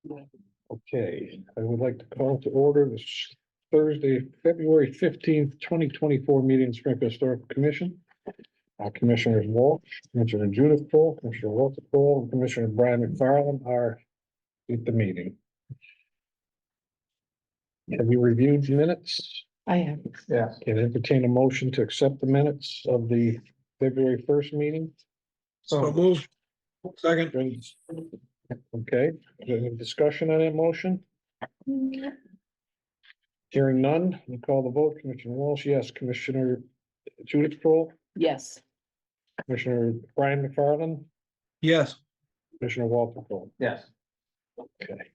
Okay, I would like to call to order this Thursday, February 15th, 2024 meeting of Springfield Historical Commission. Commissioners Walsh, Commissioner Judith Kroll, Commissioner Walter Kroll, and Commissioner Brian McFarland are at the meeting. Have you reviewed the minutes? I have. Yes. Can I entertain a motion to accept the minutes of the February 1st meeting? So moved. Second. Okay, any discussion on that motion? Hearing none, we call the vote. Commissioner Walsh, yes. Commissioner Judith Kroll, Yes. Commissioner Brian McFarland, Yes. Commissioner Walter Kroll. Yes. Okay.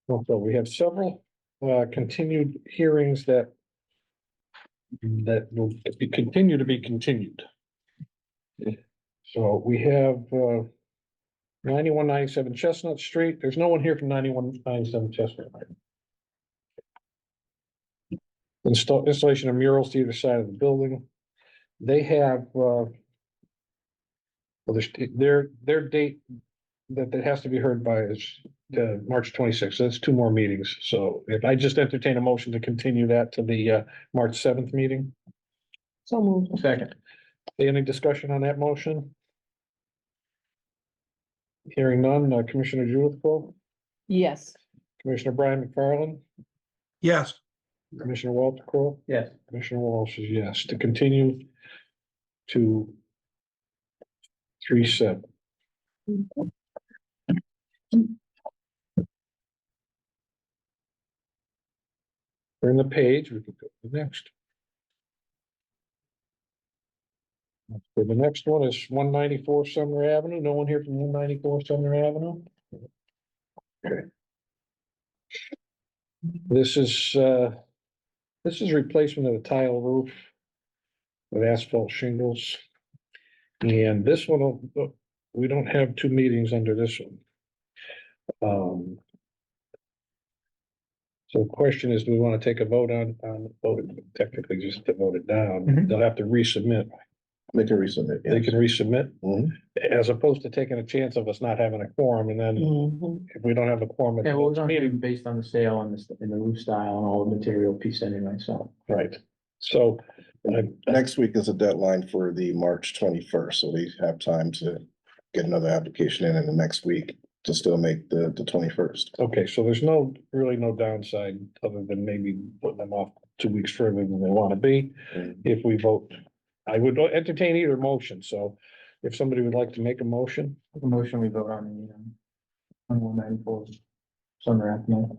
So we have several continued hearings that will continue to be continued. So we have 9197 Chestnut Street. There's no one here from 9197 Chestnut. Installation of murals to either side of the building. They have well, their date that has to be heard by is March 26th. So that's two more meetings. So if I just entertain a motion to continue that to the March 7th meeting. So moved. Second. Any discussion on that motion? Hearing none, Commissioner Judith Kroll, Yes. Commissioner Brian McFarland, Yes. Commissioner Walter Kroll, Yes. Commissioner Walsh is yes, to continue to 3/7. Turn the page, we can go to the next. So the next one is 194 Sumner Avenue. No one here from 194 Sumner Avenue? Okay. This is replacement of the tile roof with asphalt shingles. And this one, we don't have two meetings under this one. So the question is, do we want to take a vote on vote it, technically just to vote it down? Mhm. They'll have to resubmit. They can resubmit. They can resubmit, Mhm. as opposed to taking a chance of us not having a quorum, and then Mhm. if we don't have a quorum at Yeah, the well, next it's gonna be meeting, based on the sale and the roof style and all the material piece anyway, so. right? So, Next week is a deadline for the March 21st, so we have time to get another application in the next week to still make the 21st. okay, so there's really no downside other than maybe putting them off 2 weeks further than they want to be. Mm. If we vote, I would entertain either motion, so if somebody would like to make a motion. The motion we vote on the, on 194 Summer Avenue.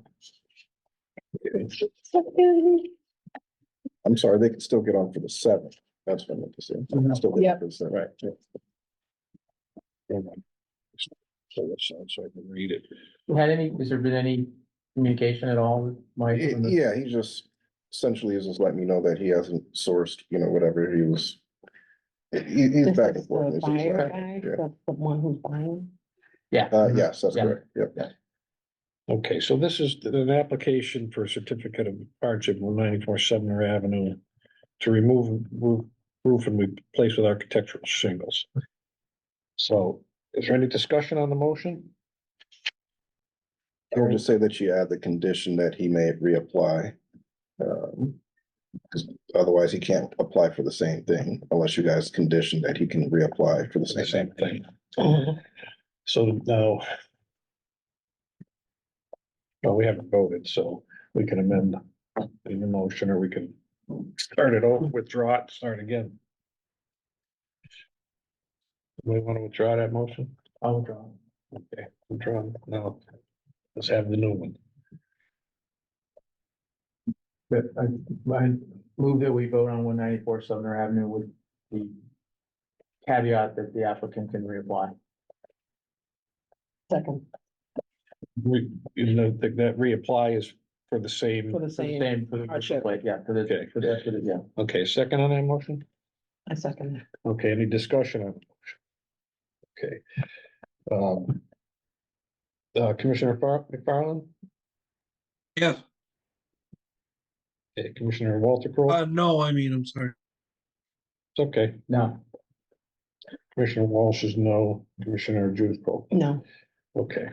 I'm sorry, they can still get on for the 7th. That's what I meant to say. Still get Yep. on for the 7th. Right. So I can read it. Has there been any communication at all with Mike? Yeah, he just essentially is just letting me know that he hasn't sourced, whatever he was. He's This back is and forth. the It's just buyer like, guy, yeah. the one who's buying. Yeah. Yes, that's Yeah. correct. Yep. Okay, so this is an application for a certificate of hardship, 194 Sumner Avenue, to remove roof and replace with architectural shingles. So is there any discussion on the motion? I will just say that you add the condition that he may reapply. Because otherwise he can't apply for the same thing unless you guys condition that he can reapply for the The same same thing. So now. Well, we haven't voted, so we can amend the motion, or we can start it over, withdraw it, start again. We want to withdraw that motion? I'll withdraw. Okay, withdraw, no, let's have the new one. But I move that we vote on 194 Sumner Avenue with the caveat that the applicant can reapply. Second, That reapply is for the same, for the For the same, same, for the hardship. plate, yeah, for the, Okay. for the, yeah. okay, second on that motion? I second. Okay, any discussion on? The motion? Okay. Commissioner McFarland? Yes. Okay, Commissioner Walter Kroll? No, I'm sorry. It's okay. No, Commissioner Walsh is no, Commissioner Judith Kroll. No. Okay.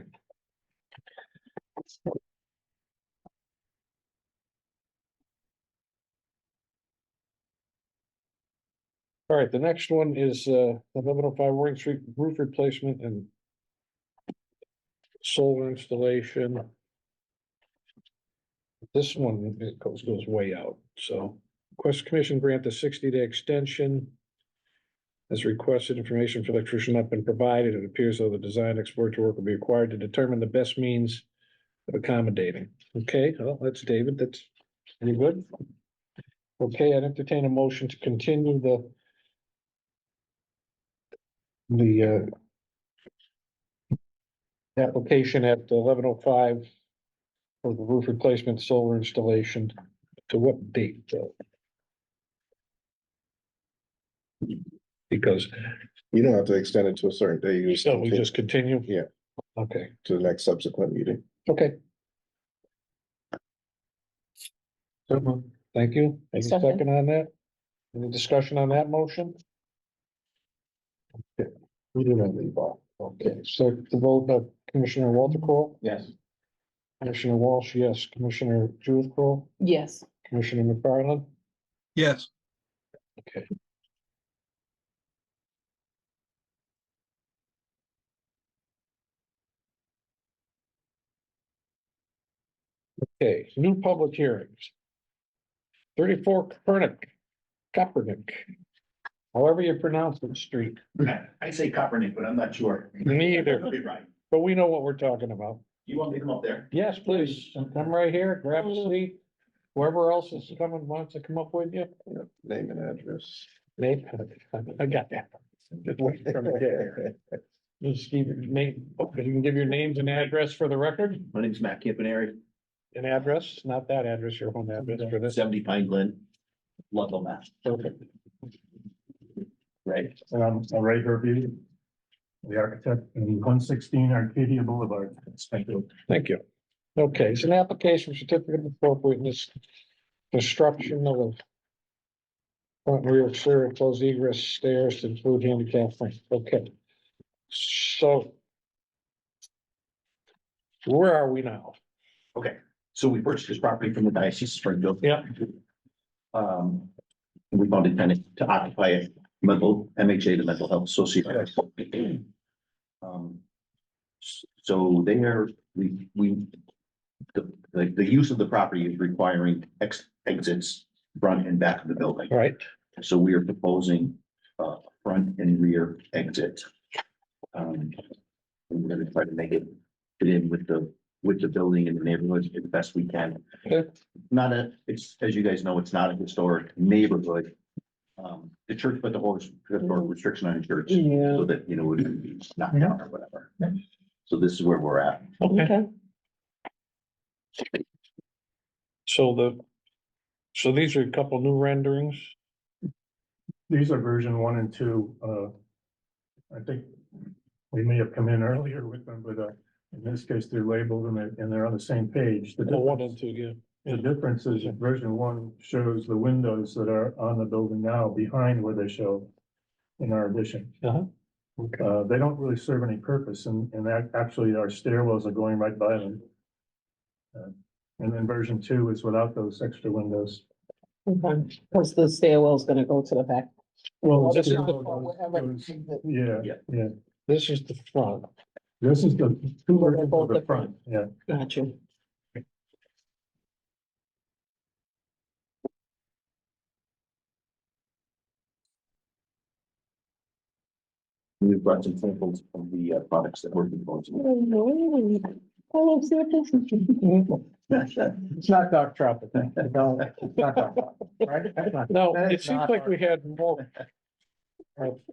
All right, the next one is 1105 Warring Street roof replacement and solar installation. This one, it goes way out, so request commission grant the 60-day extension. As requested, information for electrician not been provided. It appears though the design exploratory work will be required to determine the best means of accommodating. Okay, well, that's David, that's, you good? Okay, I'd entertain a motion to continue the application at 1105 for the roof replacement solar installation. To what date though? Because, You don't have to extend it to a certain day. You so we just continue? Yeah. Okay, to the next subsequent meeting. okay, thank you. Any Second. second on that? Any discussion on that motion? Okay, we did not leave off. Okay, so the vote of Commissioner Walter Kroll, Yes. Commissioner Walsh, yes, Commissioner Judith Kroll, Yes. Commissioner McFarland. yes, Okay. Okay, new public hearings. 34 Kaepernick. However you pronounce the street, I say Kaepernick, but I'm not sure. me either, Could be right. but we know what we're talking about. You want me to come up there? Yes, please, come right here, grab a seat. Whoever else is coming wants to come up with you. Name and address. Nate, I got that. Just waiting for him to get here. Just give your name, you can give your names and address for the record, My name's Matt Campanari, an address, not that address, your home address for this. 70 Pine Glen, Ludlow, Mass. Perfect. Right. Ray Herbie, the architect, and 116 Arcadia Boulevard, Springfield. Thank you. Okay, it's an application for certificate of appropriateness, construction of a front and rear exterior closed egress stairs to include handicap frame. Okay. So where are we now? Okay, so we purchased this property from the Diocese of Springfield. Yeah. We found a tenant to occupy it, MHA, the Mental Health Association. So there, the use of the property is requiring exits front and back of the building. Right, So we are proposing front and rear exit. We're gonna try to make it fit in with the building and the neighborhood as best we can. okay, It's, as you guys know, it's not a historic neighborhood. The church put the whole historic restriction on the church Yeah. so that, it would be knocked down or whatever. So this is where we're at. okay. Okay. So these are a couple new renderings. These are version 1 and 2. I think we may have come in earlier with them, but in this case, they're labeled and they're on the same page. The Oh, 1 difference, and 2, yeah. the difference is that version 1 shows the windows that are on the building now behind where they show in our addition. Uh-huh. Okay. They don't really serve any purpose and actually our stairwells are going right by them. And then version 2 is without those extra windows. Okay, because the stairwell's gonna go to the back. Well, this is the- Yeah, Yeah. yeah. This is the front. This is the two versions of the front, yeah. Gotcha. We've brought some samples of the products that we're proposing. Oh, see what this is. It's not dark chocolate, thank you. No, it's not dark chocolate, right? That's not- No, that it is seems not like we dark. had more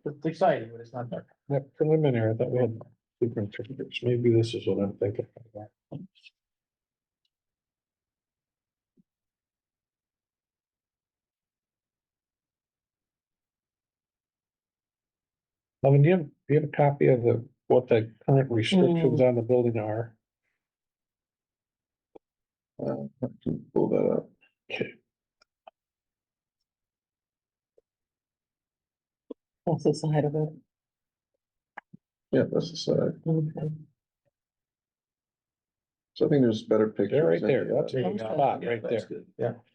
It's exciting, but it's not dark. that preliminary. I thought we had different pictures. Maybe this is what I'm thinking. I mean, do you have a copy of what the current restrictions on the building are? I can pull that up. That's the side of it. Yeah, that's the side. Okay. So I think there's better pictures. They're right in there. the, That's a Okay. spot Yeah, right that's there. good.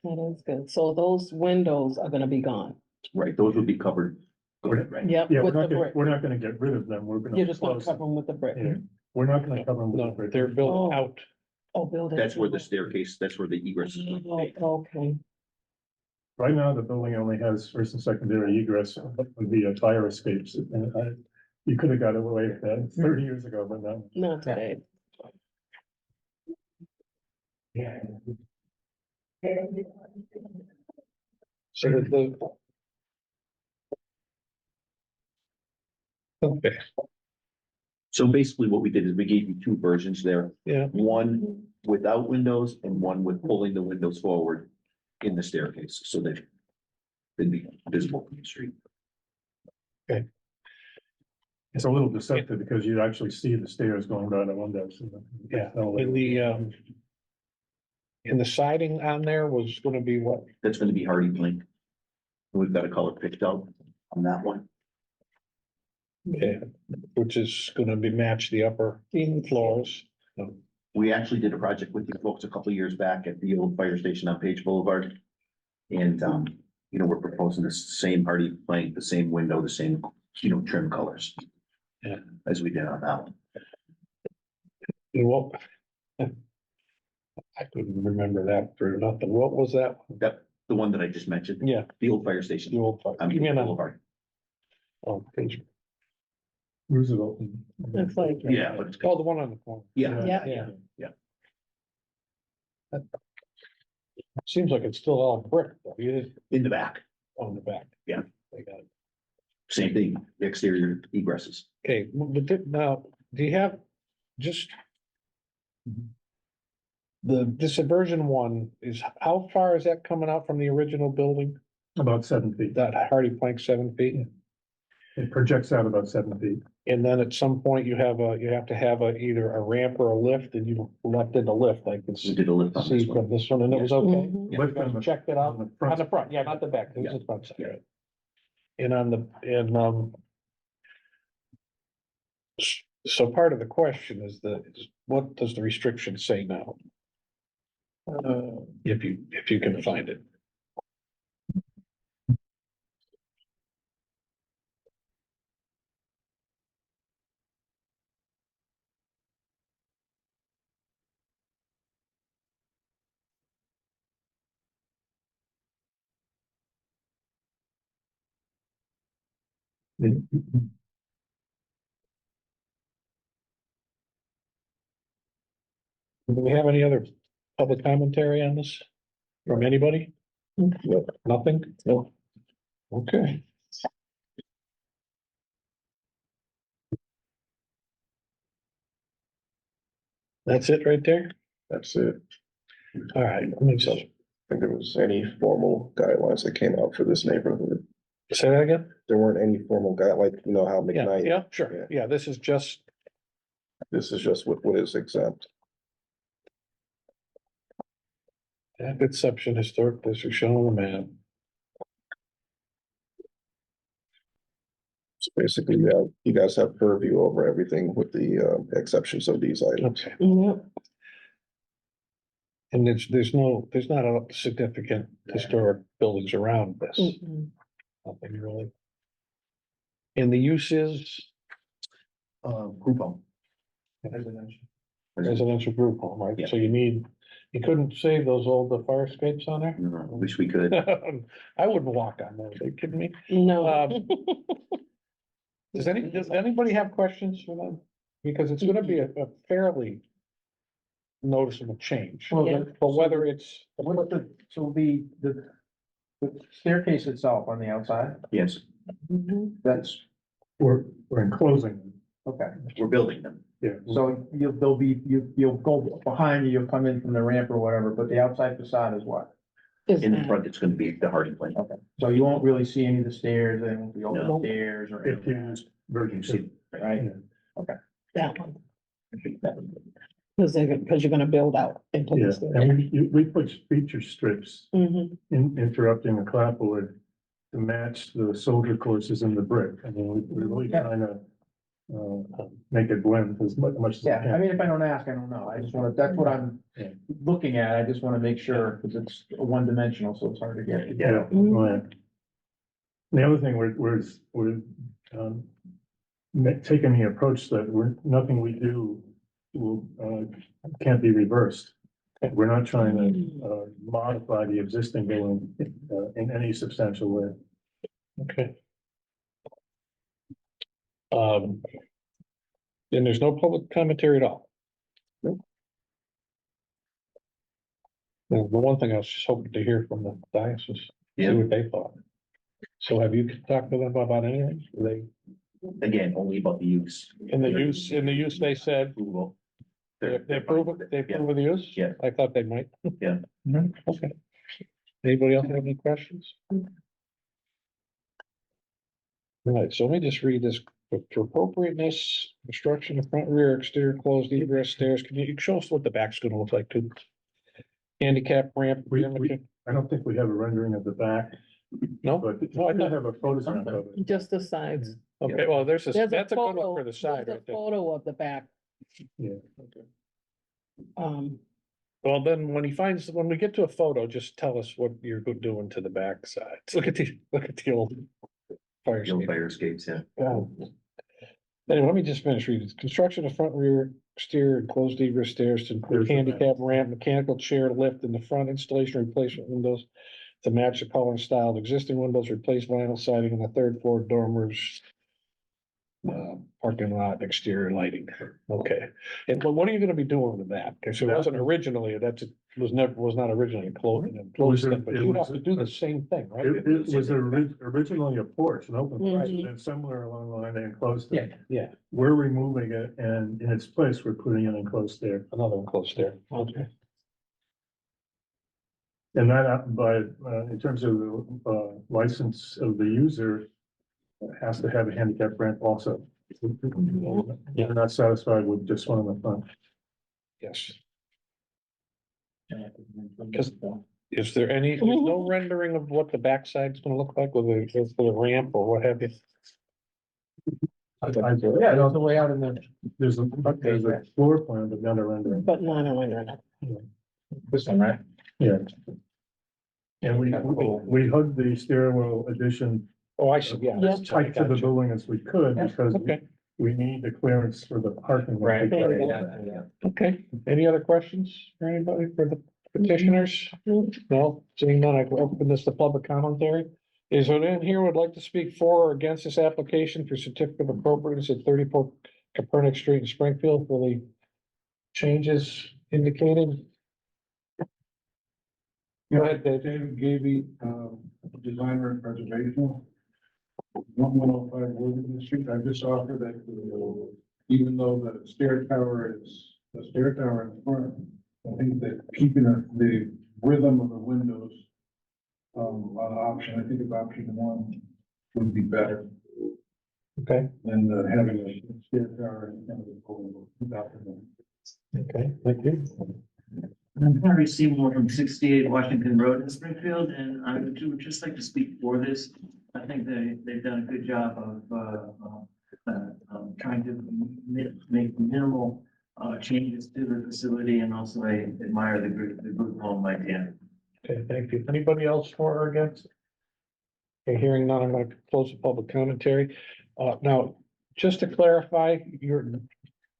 That is good. So those windows are gonna be gone. Right, those would be covered. Go ahead, right? Yep, Yeah, we're with the not gonna, brick. we're not gonna get rid of them. We're gonna. You're just gonna close cover them. them with the brick. Yeah, we're not gonna cover them with No, the brick. they're built Oh. out. Oh, building. That's where the staircase, that's where the egress is. going to be. Oh, okay. Right now, the building only has first and secondary egress via fire escapes. And you could have got away with that 30 years ago, but no. Not today. So the. Okay, So basically what we did is we gave you two versions there, yeah, one without windows and one with pulling the windows forward in the staircase, so that they'd be visible from the street. It's a little deceptive because you actually see the stairs going down the windows. yeah, in the siding on there was gonna be what? That's gonna be hardy plank. We've got a color picked out on that one. Yeah, which is gonna be match the upper floors. We actually did a project with you folks a couple of years back at the old fire station on Page Boulevard. And, we're proposing the same hardy plank, the same window, the same, trim colors. Yeah. As we did on that one. And what? I couldn't remember that for nothing. What was that? That, the one that I just mentioned, Yeah, the old fire station. the old. I mean, You mean on, Boulevard. oh, page, Roosevelt. It's like, Yeah, but it's, oh, the one on the corner. yeah, yeah, Seems like it's still all brick, though. You did in the back, on the back. Yeah. They got it. same thing, the exterior egresses. Okay, but now, do you have just? This version one is, how far is that coming out from the original building? About 7 feet. That hardy plank 7 feet? It projects out about 7 feet. And then at some point you have to have either a ramp or a lift, and you left in the lift, I can We see did a lift on this one. from this one, and it was okay. Mhm. Lift on the- Checked it out, on the on front. the front, yeah, not the back, this Yeah. is the front side, Yeah. right? And on the, so part of the question is what does the restriction say now? If you can find it. Do we have any other public commentary on this from anybody? Nothing? No. Okay. That's it right there? That's it. All right, let me So, I think there was any formal guidelines that came out for this neighborhood. say that again? There weren't any formal like, how Yeah, McKnight, yeah, sure. Yeah, this is just, this is just what is exempt. that exception historic district shown on the map. So basically, you guys have purview over everything with the exceptions of these items. Okay. Yep. And there's not a significant historic buildings around this, Mhm. nothing really. And the use is Group home. residential group home, right? Yeah. So you couldn't save those old fire escapes on there? No, wish we could. I wouldn't walk on those, are you kidding me? No. Does anybody have questions for them? Because it's gonna be a fairly noticeable change, Well, Yeah. but whether it's, So the staircase itself on the outside, Yes, Mhm. that's, We're enclosing them. okay. we're building them. Yeah. So you'll go behind you, you'll come in from the ramp or whatever, but the outside facade is what? Is In the that- front, it's gonna be the hardy plank. Okay, so you won't really see any of the stairs, and the No. open stairs or If anything, used version You 2. see, right? Yeah. That one, I think that would- because you're gonna build out into Yeah, this. and we put feature strips Mhm. interrupting the clapboard to match the soldier courses in the brick. I mean, we're really Yeah. trying to make it blend as much as. we Yeah, I can. mean, if I don't ask, I don't know. I just wanna, that's what I'm Yeah. looking at. I just wanna make sure, because it's one dimensional, so it's hard to get. Yeah. Right. The other thing, we're taking the approach that nothing we do will, can't be reversed. We're not trying to, modify the existing building, in any substantial way. Okay. And there's no public commentary at all. Well, the one thing I was just hoping to hear from the diocese, see Yeah. what they thought. So have you talked to them about anything? They, Again, only about the use. in the use, they said, Approval. they approve it, they Yeah. approve of the use? Yeah. I thought they might. Yeah. Mhm, okay. Anybody else have any questions? All right, so let me just read this. For appropriateness, construction of front, rear, exterior, closed egress stairs, can you show us what the back's gonna look like too? Handicap ramp. We- I don't think we have a rendering of the back, No? but we No, I thought- have a photograph of it. Just the sides. Okay, well, There's a that's a good one photo, for the side there's a right there. photo of the back. Yeah. Well, then when we get to a photo, just tell us what you're doing to the back side. Look at the old fire Yield escape. fire escapes, yeah. Anyway, let me just finish reading. Construction of front, rear, exterior, and closed egress stairs to include There's the handicap ramp, mechanical chair lift in the front, installation replacement windows to match the color and style of existing windows, replace vinyl siding on the third floor dormers. Parking lot, exterior lighting. Okay. And but what are you gonna be doing with that? Because it wasn't originally, was not originally enclosed, but you have to do the same thing, right? It was originally a porch, an open porch, Mhm. and then somewhere along the line they enclosed it. Yeah, We're removing it, and in its place, we're putting an enclosed stair. another one close there. Okay. And that, in terms of the license of the user, it has to have a handicap ramp also. We're not satisfied with just one on the front. Yes. Because is there there's no rendering of what the backside's gonna look like with the ramp or what have you? Yeah, there's a way out in there. There's a floor plan, but not a rendering. But not a rendering. This one, right? Yeah. And we hugged the stairwell addition Oh, I see, yeah. Yeah. as tight to the Gotcha. building as we could, because Okay, we need the clearance for the parking. lot. Right. There you go. Yeah. okay. Any other questions for anybody for the petitioners? No, seeing none, I can open this to public commentary. Is there anyone here who would like to speak for or against this application for certificate of appropriateness at 34 Copernic Street in Springfield for the changes indicated? Go ahead, Dave. David Gaby, designer and preservation. 1105 Worthington Street, I just offered that, even though the stair tower is in front, I think that keeping the rhythm of the windows on option, I think it's option one would be better Okay, than having a stair tower in front of the building. okay, thank you. I'm Harry Seymour from 68 Washington Road in Springfield, and I would just like to speak for this. I think they've done a good job of trying to make minimal changes to the facility, and also I admire the group home idea. Okay, thank you. Anybody else for or against? Okay, hearing none, I'm going to close the public commentary. Now, just to clarify, your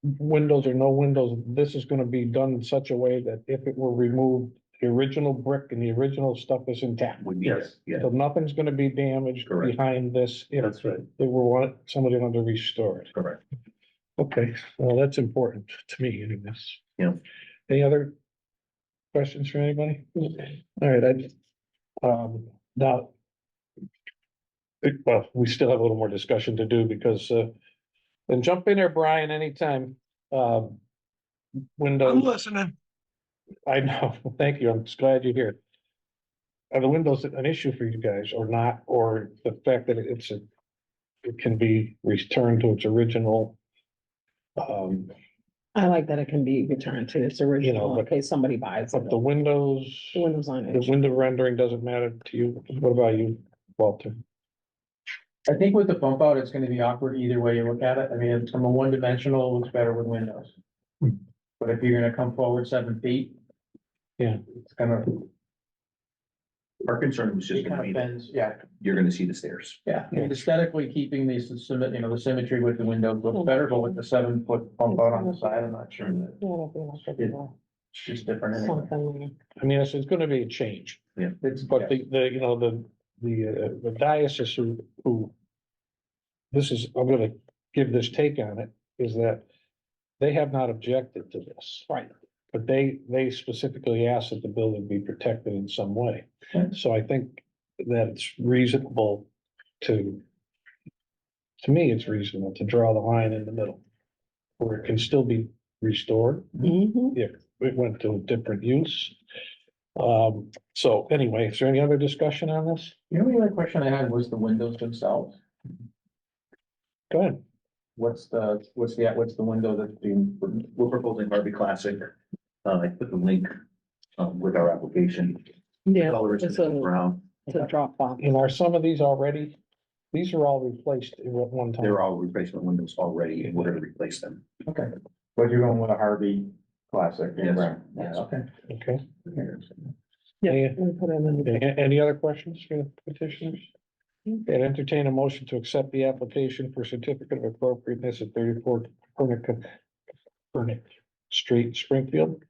windows or no windows, this is going to be done in such a way that if it were removed, the original brick and the original stuff is intact. Would be, Yes. yeah, So nothing's going to be damaged Correct. behind this if That's right. they somebody wanted to restore it. correct. Okay, well, that's important to me anyways. Yeah. Any other questions for anybody? All right, now. Well, we still have a little more discussion to do because, then jump in there, Brian, anytime. I'm Windows, listening. I know, thank you, I'm just glad you're here. Are the windows an issue for you guys or not, or the fact that it can be returned to its original? I like that it can be returned to its original in but- case somebody buys it. But the windows, The windows on the it. window rendering doesn't matter to you. What about you, Walter? I think with the bump out, it's gonna be awkward either way you look at it. I mean, from a one dimensional, it looks better with windows. But if you're gonna come forward 7 feet. Yeah. It's gonna, Our concern was just it gonna kind be of that bends, yeah, you're gonna see the stairs. yeah. And aesthetically keeping these, the symmetry with the windows looks better, but with the 7 foot bump out on the side, I'm not sure that it's just different anyway. Something. I mean, it's gonna be a change, It's, but the diocese who. This is, I'm gonna give this take on it, is that they have not objected to this. Right. But they specifically asked that the building be protected in some way. Okay. So I think that it's reasonable to me, it's reasonable to draw the line in the middle. Where it can still be restored Mhm. if it went to a different use. So anyway, is there any other discussion on this? the only other question I had was the windows themselves. Go ahead. What's the window that's being, We're proposing Barbie Classic. I put the link, with our application. Yeah, Color is it's brown. a drop box. And are some of these already? These are all replaced at one time. They're all replacement windows already, and we're gonna replace them. okay, but you're going with a Harvey Classic. Yes. Yeah, okay. Okay. Yeah. Yeah. we put them in. Okay, any other questions for the petitioners? Okay, entertain a motion to accept the application for certificate of appropriateness at 34 Purnick Street, Springfield.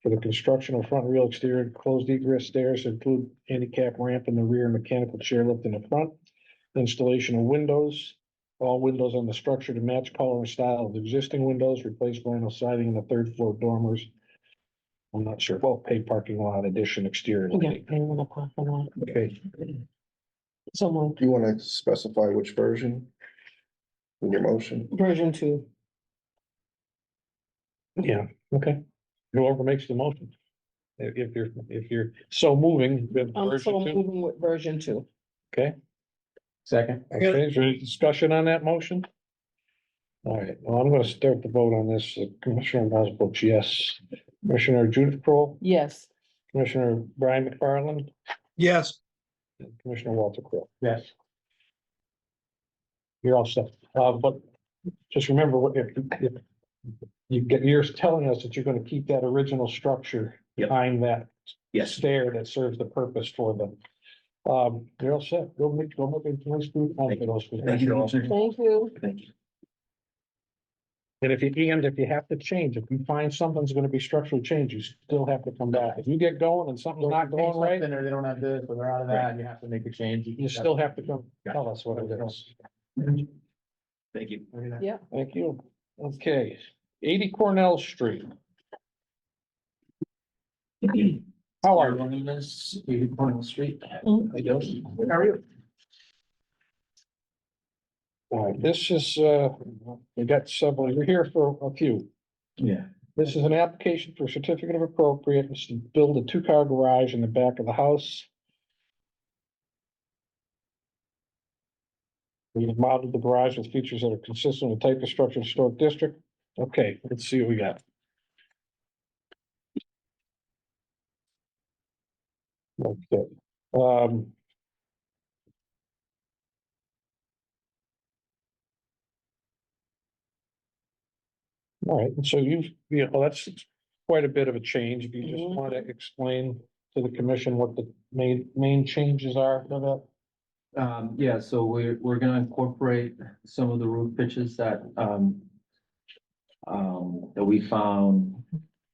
For the construction of front rear exterior closed egress stairs, include handicap ramp in the rear, mechanical chairlift in the front. Installation of windows, all windows on the structure to match color and style of existing windows, replace vinyl siding in the third floor dormers. I'm not sure, well, paid parking lot addition exterior Yeah, lighting. I want to pop them on. Okay, Someone, Do you want to specify which version? In your motion? version 2. yeah, okay. Whoever makes the motion. If you're so moving. then I'm version so two. moving with version 2. Okay, Second, okay, is there any discussion on that motion? All right, well, I'm gonna start the vote on this. Commissioner Miles votes yes. Commissioner Judith Kroll, Yes. Commissioner Brian McFarland, yes, and Commissioner Walter Kroll. yes, You're all set. But just remember, if you're telling us that you're gonna keep that original structure Yep. behind that Yes, stair that serves the purpose for them. You're all set. Go make a nice group home for those. thank you all. Thank you. Thank you. And if you have to change, if you find something's gonna be structurally changed, you still have to come back. If you get going and something's not going right, or they don't have this, or they're out of that, and you have to make a change. you still have to come tell us what it is. Thank you. Yeah. Thank you. Okay, 80 Cornell Street. How are you? This, 80 Cornell Street. Mm. Hey, Joe. How are you? All right, this is, we got several, you're here for a few. Yeah. This is an application for certificate of appropriateness to build a two-car garage in the back of the house. We have modeled the garage with features that are consistent with the type of structure in the historic district. Okay, let's see what we got. Okay, all right, and so that's quite a bit of a change. If you just Mhm. want to explain to the commission what the main changes are for that. Yeah, so we're gonna incorporate some of the roof pitches that we found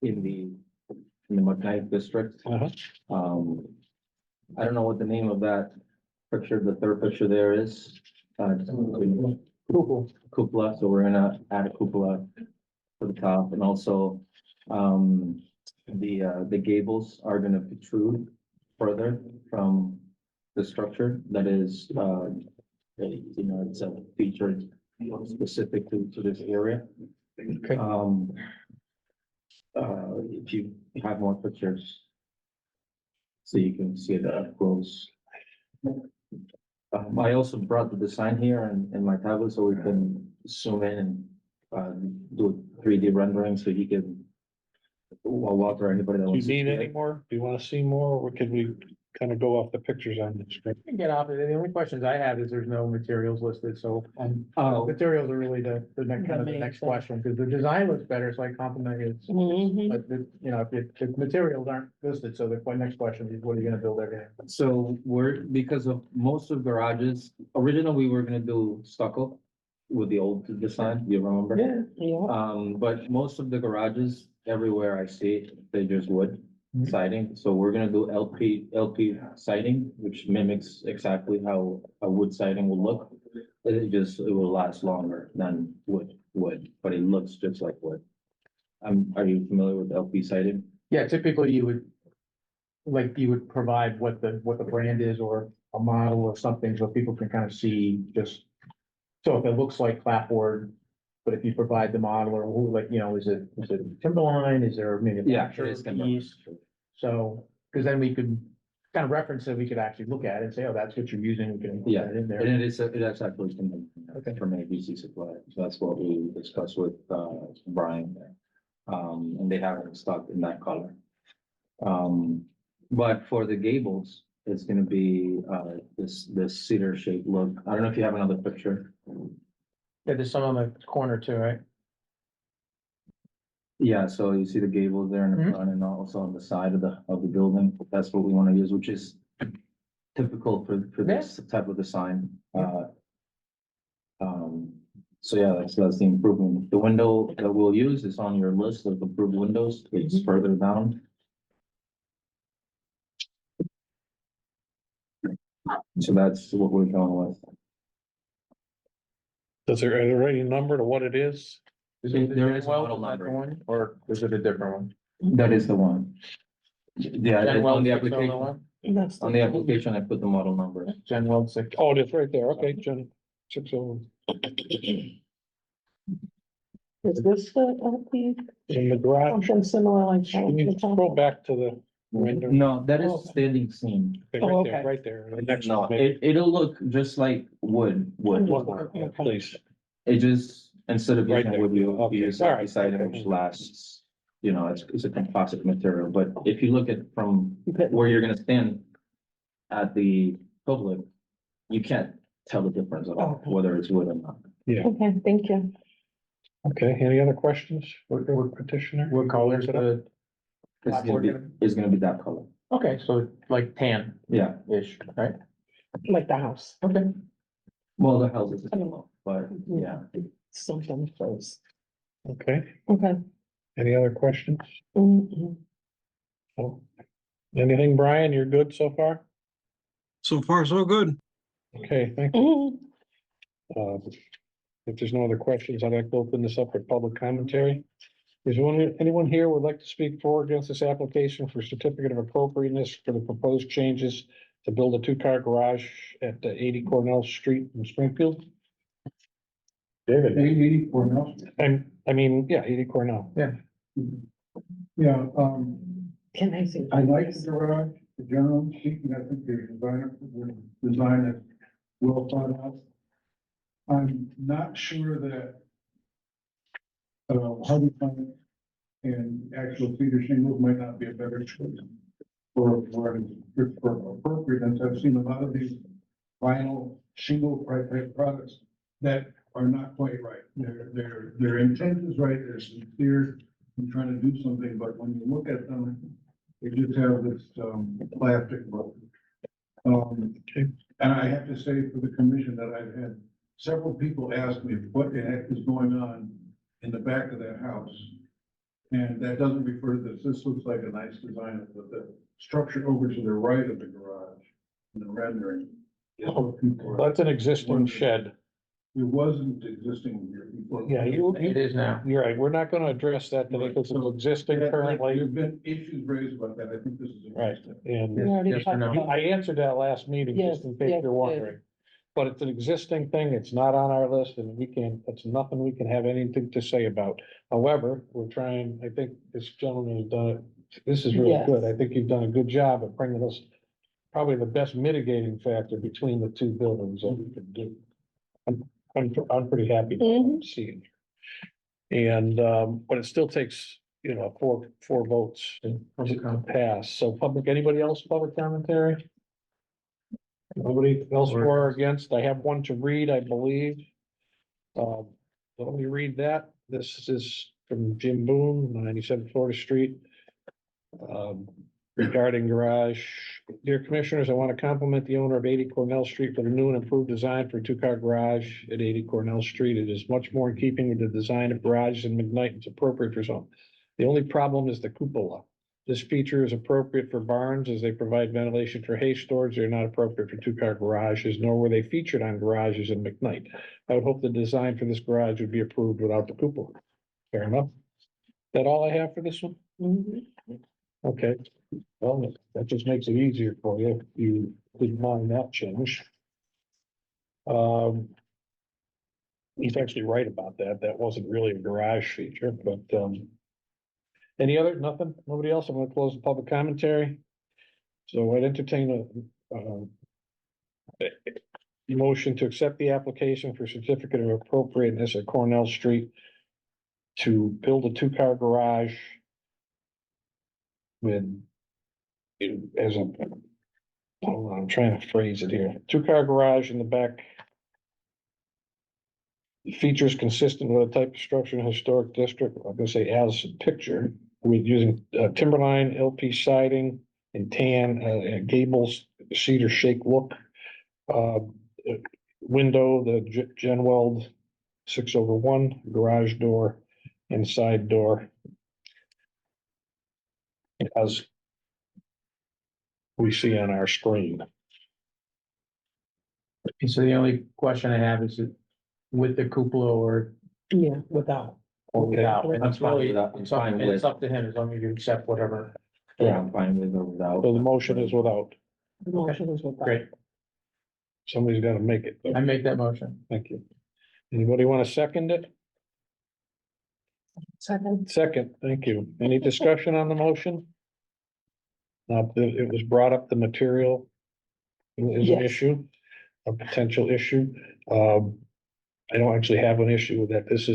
in the mechanic district. Uh-huh. I don't know what the name of that picture, the third picture there is. Cupola, so we're gonna add a cupola to the top, and also the gables are gonna protrude further from the structure that is, it's a feature specific to this area. Okay. If you have more pictures, so you can see it up close. I also brought the design here in my tablet, so we can zoom in and do a 3D rendering, so you can, Walter, anybody that Do you wants to see need any it. more? Do you want to see more, or could we kind of go off the pictures on the screen. Get off, the only questions I have is there's no materials listed, so, materials are really the next, kind of the next question, because the design looks better, so I compliment you. Mhm. But, you know, if materials aren't listed, so the next question is, what are you gonna build everything? So because of most of garages, originally we were gonna do stucco with the old design, you remember? Yeah. But most of the garages, everywhere I see, they just wood Mhm. siding, so we're gonna do LP siding, which mimics exactly how a wood siding will look. It will last longer than wood, but it looks just like wood. Are you familiar with LP siding? Yeah, typically you would provide what the brand is or a model or something, so people can kind of see just. So if it looks like clapboard, but if you provide the model or who, like, you know, is it Timberline, is there a manufacturer it's gonna- piece? So, because then we could kind of reference it, we could actually look at it and say, oh, that's what you're using, we can put Yeah, that in there. And it is actually Okay. from ABC Supply, so that's what we discussed with Brian there. And they have it in stock in that color. But for the gables, it's gonna be this cedar shaped look. I don't know if you have another picture. Yeah, there's some on the corner too, right? Yeah, so you see the gables there in the Mhm. front and also on the side of the building. That's what we wanna use, which is typical for this type of design. So yeah, that's the improvement. The window that we'll use is on your list of approved windows. It's further down. So that's what we're going with. Is there any number to what it is? Is There it is a is model that the number. one, or is it a different one? That is the one. Yeah, Gen on Weld the 601? application, That's on the application, I put the model number. Gen Weld 6. Oh, it is right there. Okay, Jen, 601. Is this the LP, In the garage. something similar like? Can you scroll back to the window? No, that Oh. is standing seam. Okay, Oh, right there, okay. right there. The next No, one, it'll look just like wood. one more, yeah, please. It just, instead of Right using there. wood, you Okay, use all right. siding, which lasts, you know, it's a composite material, but if you look at from where you're gonna stand at the public, you can't tell the difference at all, Okay. whether it's wood or not. Yeah, Okay, thank you. okay, any other questions for petitioner? What color is the? It's gonna be that color. Okay, so like tan-ish, Yeah, right? Like the house, Okay. well, the house is yellow, but yeah. something close. Okay, Okay. any other questions? Mhm. Oh. Anything, Brian? You're good so far? So far, so good. Okay, thank you. Mhm. If there's no other questions, I'd like to open this up for public commentary. Is anyone here would like to speak for or against this application for certificate of appropriateness for the proposed changes to build a two-car garage at 80 Cornell Street in Springfield? David, 84 Nelson. and, I mean, yeah, 80 Cornell. Yeah, Can I see? I like the garage, the general speaking, I think the design is well thought out. I'm not sure that hardy plank and actual cedar shingles might not be a better choice for appropriateness. I've seen a lot of these vinyl shingle type products that are not quite right. Their intent is right, they're sincere in trying to do something, but when you look at them, they just have this plastic look. And I have to say for the commission that I've had several people ask me what the heck is going on in the back of that house. And that doesn't refer to this. This looks like a nice design of the structure over to the right of the garage in the rendering. That's an existing shed. It wasn't existing here before. Yeah, It is now. you're right. We're not gonna address that today because it's existing currently. There've been issues raised about that. I think this is. Right, and We already Yes or talked no? about- I answered that last meeting, just in case Yes, you're yes, wondering. But it's an existing thing, it's not on our list, and it's nothing we can have anything to say about. However, we're trying, I think this gentleman has done it, this is really Yes. good, I think you've done a good job of bringing us probably the best mitigating factor between the two buildings that we could do. I'm pretty happy to Mhm. see it. And, but it still takes, you know, four votes to pass. So public, anybody else, public commentary? Nobody else for or against? I have one to read, I believe. Let me read that. This is from Jim Boone, 97 Florida Street. Regarding garage. Dear Commissioners, I want to compliment the owner of 80 Cornell Street for the new and improved design for a two-car garage at 80 Cornell Street. It is much more in keeping with the design of garages in McKnight. It's appropriate for some. The only problem is the cupola. This feature is appropriate for barns as they provide ventilation for hay storage. They're not appropriate for two-car garages, nor were they featured on garages in McKnight. I would hope the design for this garage would be approved without the cupola. Fair enough. That all I have for this one? Okay, well, that just makes it easier for you, if you didn't mind that change. He's actually right about that, that wasn't really a garage feature, but, any other, nothing, nobody else, I'm gonna close the public commentary. So I'd entertain a motion to accept the application for certificate of appropriateness at Cornell Street to build a two-car garage with as a, hold on, I'm trying to phrase it here, two-car garage in the back. Features consistent with the type of structure in a historic district, I'm gonna say as picture, with using timberline, LP siding and tan, gables, cedar shake look. Window, the gen weld 6/1, garage door and side door. As we see on our screen. So the only question I have is it with the cupola or Yeah, without. without? And I'm it's fine really, with that. I'm it's up, fine and with, it's up to him as long as you accept whatever. yeah, I'm fine with or without. So the motion is without, The motion is without. Great, somebody's gotta make it, though. I make that motion. Thank you. Anybody want to second it? Second. Second, thank you. Any discussion on the motion? It was brought up, the material is an Yes. issue, a potential issue. I don't actually have an issue with that. This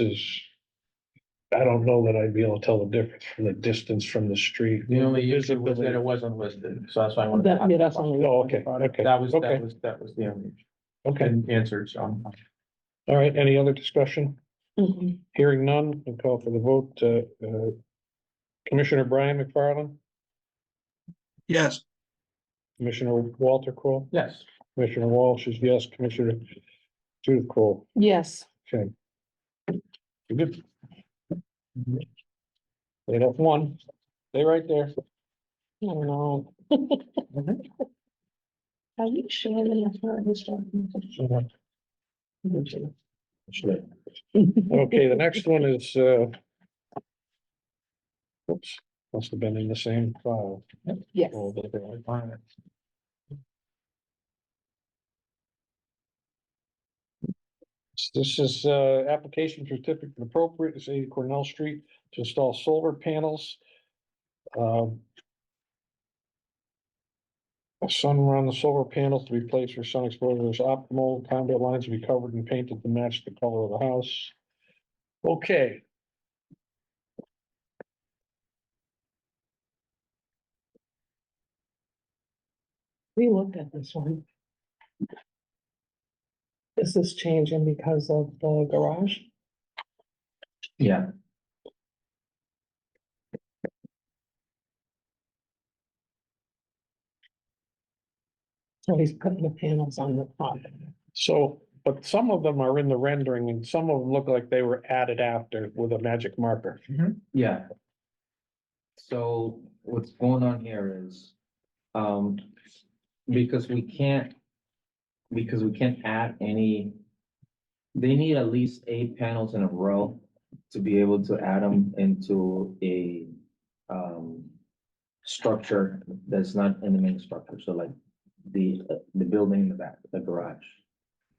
is, I don't know that I'd be able to tell the difference from the distance from the street. The only issue was that Visibility. it wasn't listed, so that's why I wanted. That, yeah, that's only. Oh, okay, okay. That was, okay, that was the only Okay, answer, so. all right. Any other discussion? Mhm. Hearing none, we'll call for the vote. Commissioner Brian McFarland, Yes, Commissioner Walter Kroll, Yes, Commissioner Walsh is yes, Commissioner Judith Kroll. Yes, Okay. You're good. They got one. Stay right there. I don't know. Are you sure that's not his document? Okay, the next one is, oops, must have been in the same file. Yes. Oh, there, I find it. This is, application certificate appropriate, it's 80 Cornell Street to install solar panels. A sunrun on the solar panels to be placed where sun exposure is optimal, conduit lines to be covered and painted to match the color of the house. Okay. We looked at this one. Is this changing because of the garage? Yeah, So he's putting the panels on the front. So, but some of them are in the rendering and some of them look like they were added after with a magic marker. yeah. So what's going on here is, because we can't add any. They need at least 8 panels in a row to be able to add them into a, structure that's not in the main structure, so like the building in the back, the garage.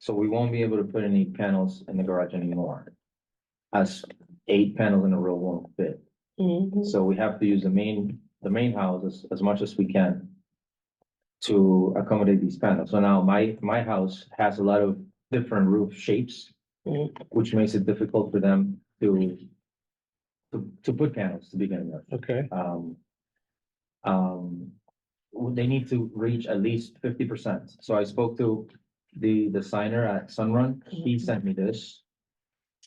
So we won't be able to put any panels in the garage anymore. As 8 panels in a row won't fit. Mhm. So we have to use the main house as much as we can to accommodate these panels. So now my house has a lot of different roof shapes, Mhm. which makes it difficult for them to to put panels to begin with. Okay, Um, they need to reach at least 50%. So I spoke to the signer at Sunrun. He sent me this.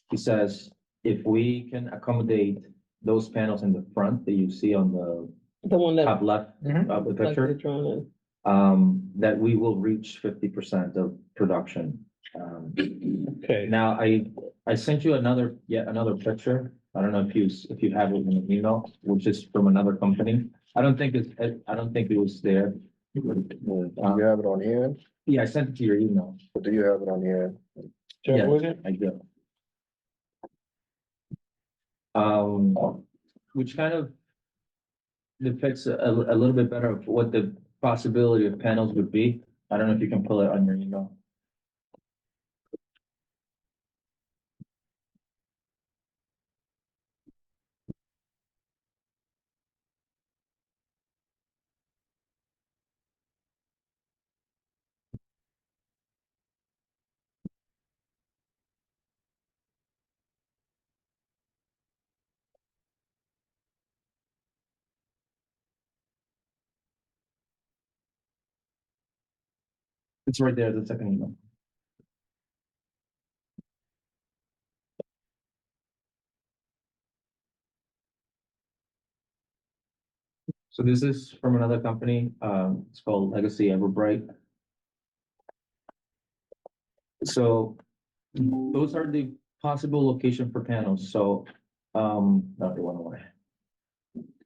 He says, if we can accommodate those panels in the front that you see on the The one that, top left of the like they're picture, drawn in. that we will reach 50% of production. okay. Now, I sent you yet another picture. I don't know if you have it in an email, which is from another company. I don't think it was there. Do you have it on hand? Yeah, I sent it to your email. Or do you have it on hand? Jeff, Yes, was it? I do. Which kind of depicts a little bit better of what the possibility of panels would be. I don't know if you can pull it on your email. It's right there, the second email. So this is from another company, it's called Legacy Everbright. So those are the possible location for panels, so, not the one away.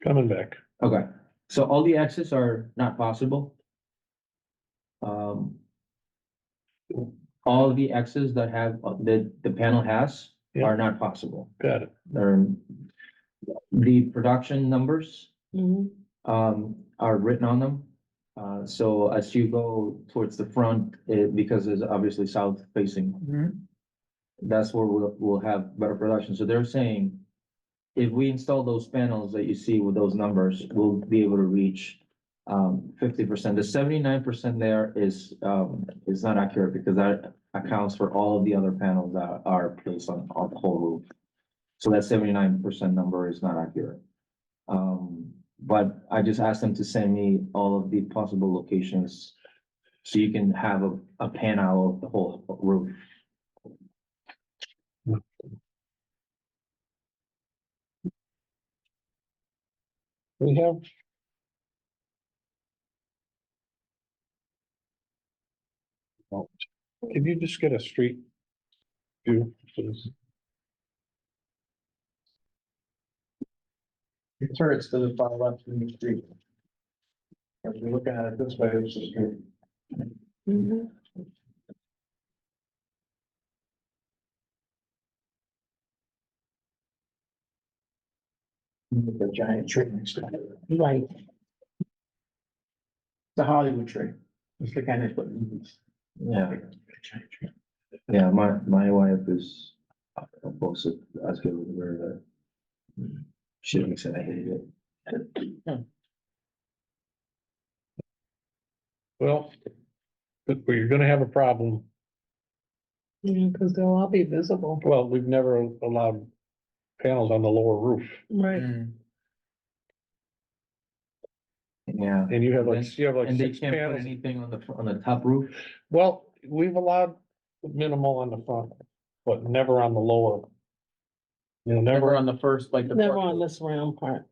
Coming back. Okay, so all the X's are not possible. All the X's that have, the panel has Yeah. are not possible. Got it. The production numbers, Mhm. are written on them. So as you go towards the front, because it's obviously south facing, that's where we'll have better production. So they're saying if we install those panels that you see with those numbers, we'll be able to reach 50%. The 79% there is not accurate because that accounts for all of the other panels that are placed on the whole roof. So that 79% number is not accurate. But I just asked them to send me all of the possible locations so you can have a pan out of the whole roof. We have. Oh, can you just get a street view, please? Your turret's to the far left in the street. If you're looking at it this way, it's the street. Mhm. The giant tree next to it. Right. The Hollywood tree. It's the kind of put. Yeah. Yeah, my wife is opposed to us getting rid of it. She said I hated it. Well, but you're gonna have a problem. Yeah, because they'll all be visible. Well, we've never allowed panels on the lower roof, Right. Yeah. and you have like And they six can't put panels. anything on the top roof? Well, we've allowed minimal on the front, but never on the lower. You know, Never never, on the first, like the. Never on this round part.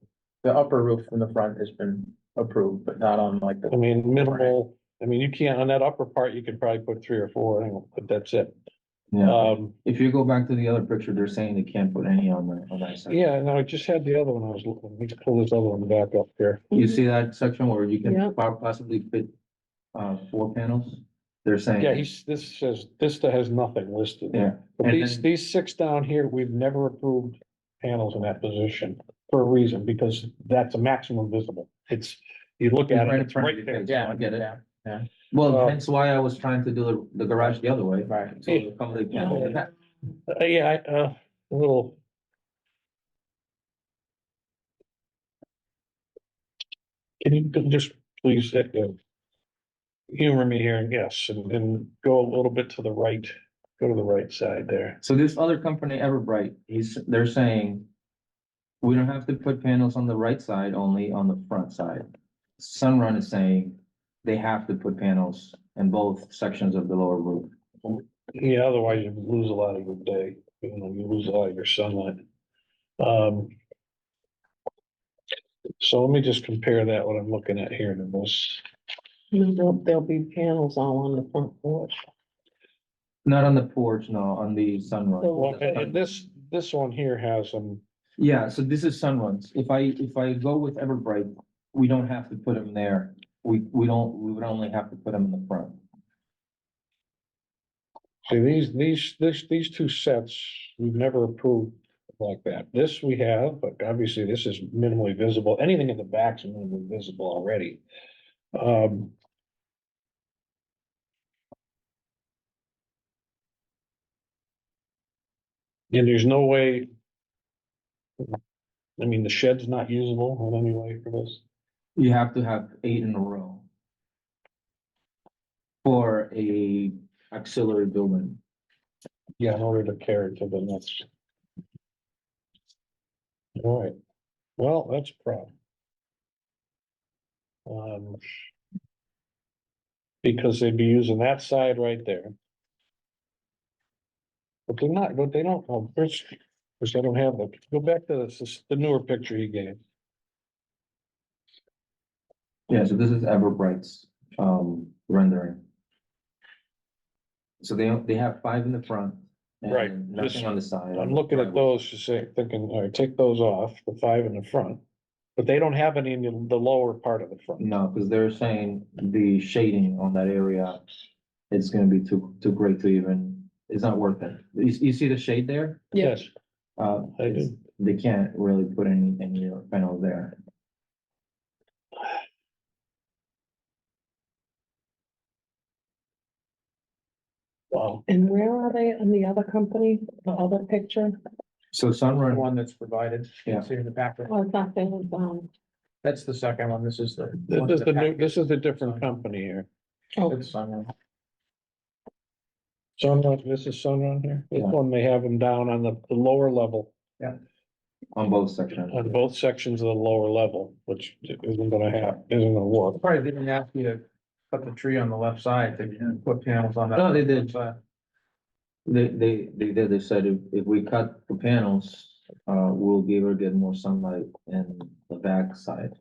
The upper roof in the front has been approved, but not on like I the. mean, minimal, I mean, you can't, on that upper part, you could probably put 3 or 4, but that's it. Yeah, if you go back to the other picture, they're saying they can't put any on that side. Yeah, no, I just had the other one I was looking, let me pull this other one back up here. You see that section where you Yeah. can possibly fit 4 panels? They're saying. Yeah, this says, Vista has nothing listed. Yeah. But And these, then- these 6 down here, we've never approved panels in that position for a reason, because that's a maximum visible. It's, you look at it, it's front of right your there. face. Yeah, I get it. Yeah. Well, hence why I was trying to do the garage the other way. Right. So it'll accommodate panels. Yeah, a little. Can you just please humor me here and yes, and go a little bit to the right, go to the right side there. So this other company, Everbright, they're saying We don't have to put panels on the right side, only on the front side. Sunrun is saying they have to put panels in both sections of the lower roof. Yeah, otherwise you lose a lot of your day, you lose a lot of your sunlight. Um. So let me just compare that, what I'm looking at here to this. There'll be panels all on the front porch. Not on the porch, no, on the sunrun. Well, and this one here has Yeah, so this is sunruns. If I go with Everbright, we don't have to put them there. We would only have to put them in the front. see, these two sets, we've never approved like that. This we have, but obviously this is minimally visible. Anything in the back's minimally visible already. And there's no way. I mean, the shed's not usable in any way for this. You have to have 8 in a row for a auxiliary building. Yeah, in order to carry to the next. All right, well, that's a problem. Because they'd be using that side right there. But they're not, but they don't, first, I don't have go back to the newer picture he gave. Yeah, so this is Everbright's rendering. So they have 5 in the front. and Right, Nothing on the side. I'm looking at those to say, thinking, all right, take those off, the 5 in the front. But they don't have any in the lower part of the front. No, because they're saying the shading on that area is gonna be too great to even, it's not worth it. You see the shade there? Yes, I It's- do. They can't really put any panels there. Wow. And where are they on the other company, the other picture? So The Sunrun, one that's provided, you can see in the background. Oh, I thought they was, That's the second one. This is the. This is a different company here. oh, It's Sunrun. Sunrun, this is Sunrun here. This Yeah. one, they have them down on the lower level, on both sections. on both sections of the lower level, which isn't gonna work. Probably didn't ask you to cut the tree on the left side to put panels on that. No, they did. side. They did, they said if we cut the panels, we'll be able to get more sunlight in the back side.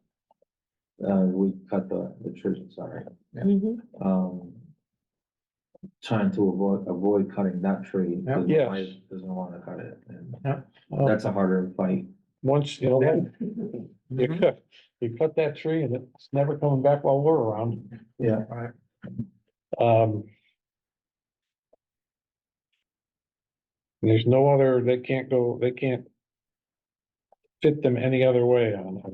We cut the trees, sorry. mhm. Trying to avoid cutting that tree. because my Yes. wife doesn't wanna cut it, and Well, that's a harder fight. Once, you cut that tree and it's never coming back while we're around. Yeah. Right. Um. There's no other, they can't fit them any other way on it.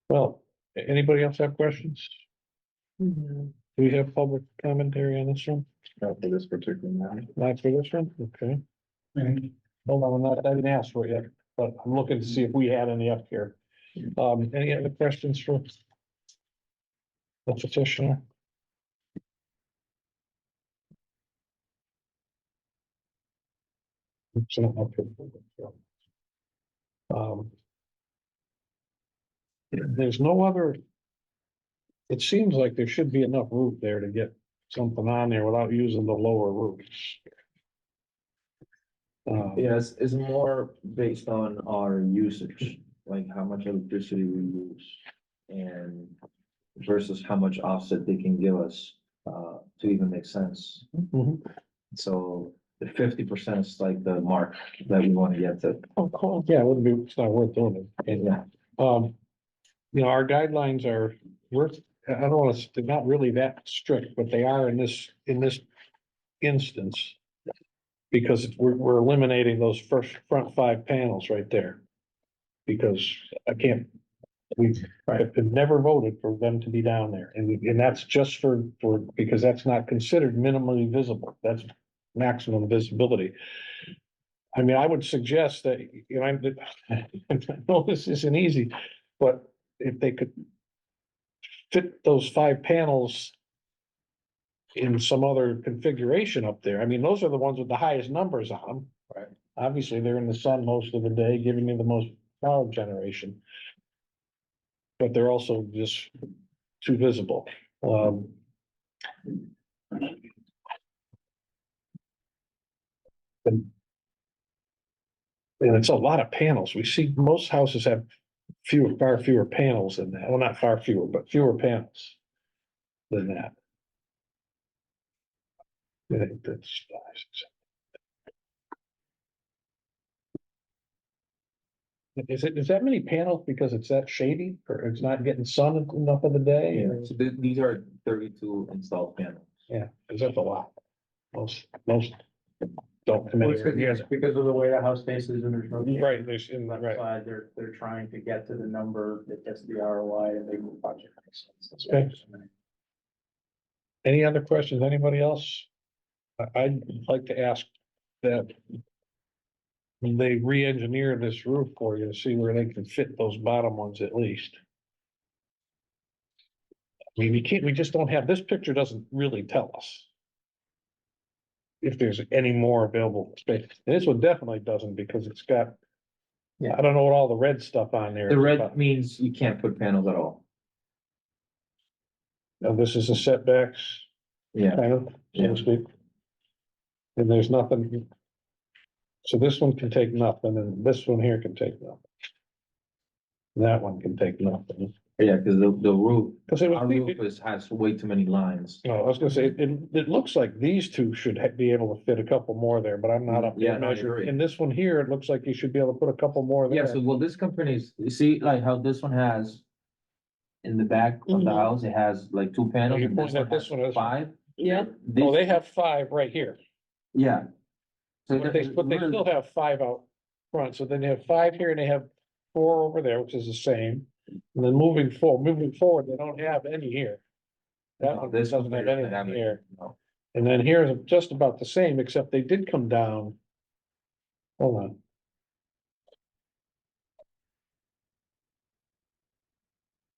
Well, anybody else have questions? Mhm. Do we have public commentary on this one? Not for this particular one. Not for this one, okay. Hold on, I didn't ask for it yet, but I'm looking to see if we had any up here. Any other questions for the petitioner? It's not up here. There's no other. It seems like there should be enough roof there to get something on there without using the lower roof. Yes, it's more based on our usage, like how much electricity we use. And versus how much offset they can give us, to even make sense. Mhm. So the 50% is like the mark that we wanna get to. Of course. Yeah, it wouldn't be, it's not worth doing it. And, Yeah. our guidelines are, I don't wanna, they're not really that strict, but they are in this instance. Because we're eliminating those front 5 panels right there. Because we've never voted for them to be down there, and that's just for, because that's not considered minimally visible, that's maximum visibility. I mean, I would suggest that, you know, I know this isn't easy, but if they could fit those 5 panels in some other configuration up there, I mean, those are the ones with the highest numbers on them. Right. Obviously, they're in the sun most of the day, giving you the most power generation. But they're also just too visible. And and it's a lot of panels. We see most houses have far fewer panels than that. Well, not far fewer, but fewer panels than that. I think that's. Is that many panels because it's that shady or it's not getting sun enough of the day? Yeah, or- so these are 32 installed panels. Yeah, because that's a lot. Most don't come Well, in it's here. because, because of the way the house faces and there's no. Right, there's, in the right. Side, they're trying to get to the number that gets the ROI and make the project make sense. That's Okay. what I'm saying. Any other questions? Anybody else? I'd like to ask that they re-engineer this roof for you to see where they can fit those bottom ones at least. I mean, we just don't have, this picture doesn't really tell us if there's any more available space. And this one definitely doesn't because it's got, Yeah. I don't know what all the red stuff on there. The is, red but- means you can't put panels at all. Now, this is the setbacks, Yeah, kind of, so to speak. And there's nothing. So this one can take nothing, and this one here can take nothing. That one can take nothing. yeah, because the roof, Because it our was, roof has way too many lines. no, I was gonna say, it looks like these two should be able to fit a couple more there, but I'm not up Yeah, there no, I measured. agree. And this one here, it looks like you should be able to put a couple more Yeah, there. so well, this company is, you see like how this one has in the back of the Mhm. house, it has like 2 panels you and pointing at this has one as- 5. Yeah, This- Oh, they have 5 right here, Yeah. So but they still have 5 out front, so then they have 5 here and they have 4 over there, which is the same. And then moving forward, they don't have any here. That one This doesn't have company anything here. No. And then here's just about the same, except they did come down. Hold on.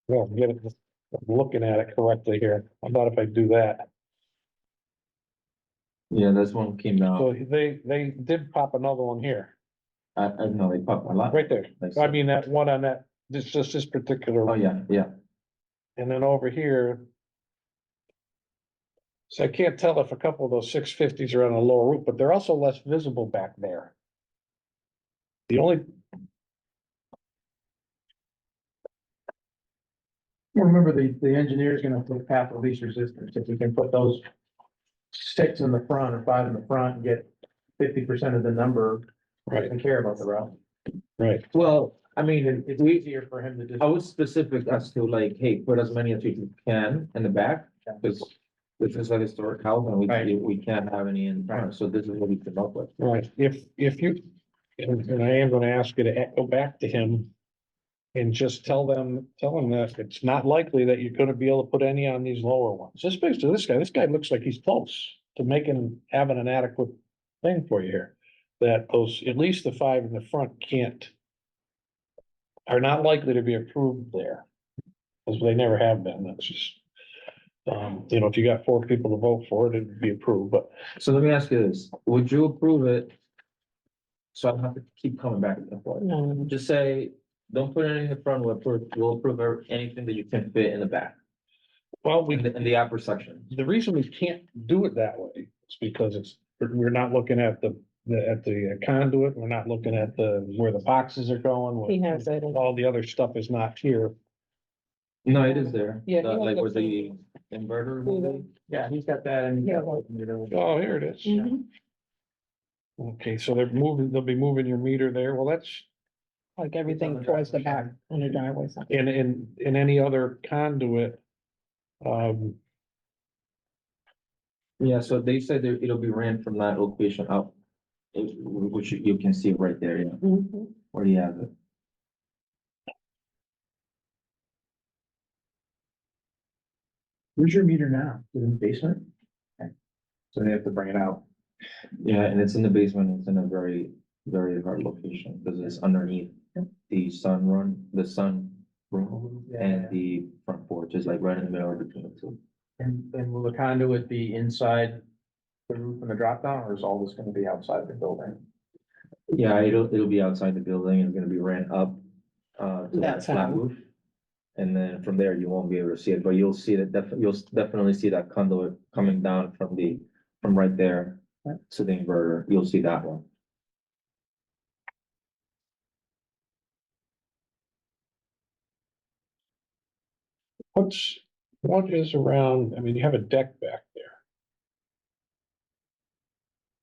Well, get it, I'm looking at it correctly here. How about if I do that? Yeah, this one came down. So they did pop another one here, I know they popped a lot. right there. Like I so. mean, that one on that, this particular. Oh, yeah, yeah. And then over here. So I can't tell if a couple of those 650s are on a lower roof, but they're also less visible back there. The only, Remember, the engineer's gonna put path of least resistance. If we can put those 6 in the front or 5 in the front and get 50% of the number, right, doesn't care about the route. right. Well, I mean, it's easier for him to just. I was specific as to like, hey, put as many as you can in the back, because this is a historic house and Right. we can't have any in front, so this is what we came up with. Right, if you, and I am gonna ask you to go back to him. And just tell him that it's not likely that you're gonna be able to put any on these lower ones. Especially this guy looks like he's close to having an adequate thing for you here. That those, at least the 5 in the front are not likely to be approved there. Because they never have been, that's just. You know, if you got 4 people to vote for it, it'd be approved, but So let me ask you this, would you approve it? So I don't have to keep coming back and forth. no, Just say, don't put anything in the front, we'll approve anything that you can fit in the back, well, in the upper section. the reason we can't do it that way is because we're not looking at the conduit, we're not looking at where the boxes are going. he has that. All the other stuff is not here. No, it is there. Yeah, The- he like has where the it. inverter will be. Yeah, he's got that and. Yeah. Oh, here it is. Mhm. Okay, so they'll be moving your meter there. Well, that's Like everything towards the back on the driveway side. in any other conduit. Yeah, so they said that it'll be ran from that location up. Which you can see right there, yeah, Mhm. where he has it. Where's your meter now? Is it in the basement? Okay. So they have to bring it out. Yeah, and it's in the basement, it's in a very very hard location, because it's underneath the sun room and the front porch is like right in the middle between the two. And will the conduit be inside the roof and the drop down, or is all this gonna be outside the building? Yeah, it'll be outside the building, it's gonna be ran up, to that That's flat how- roof. And then from there, you won't be able to see it, but you'll see that, you'll definitely see that conduit coming down from right there to the inverter, you'll see that one. What is around, I mean, you have a deck back there.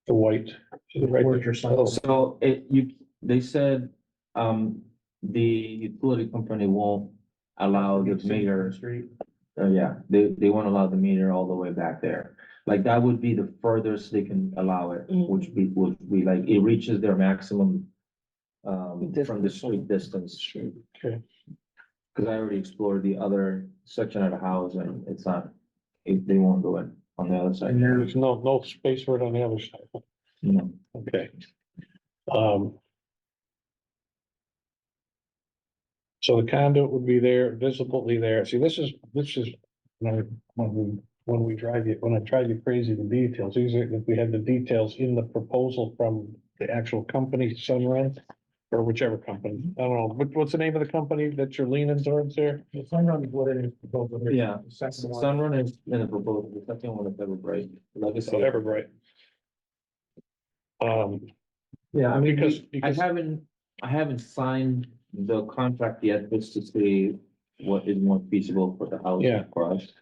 The white, is it right Porch there? or something? So they said, the utility company won't allow the meter. Street. Yeah, they won't allow the meter all the way back there. Like, that would be the furthest they can allow it, which would be like, it reaches their maximum. From the street distance, Okay, cause I already explored the other section of the house and it's not, they won't do it on the other side. and there's no space for it on the other side. No. Okay. Um. So the conduit would be there, visibly there. See, this is, when we drive you, when I drive you crazy the details, these are, if we had the details in the proposal from the actual company, Sunrun. Or whichever company, I don't know, what's the name of the company that you're leaning towards there? The Sunrun is what it is. Yeah, The second one. Sunrun is in the proposal, the second one is Everbright, legacy. So Everbright. Yeah, I mean, Because- I haven't signed the contract yet, just to see what is more feasible for the house Yeah. for us.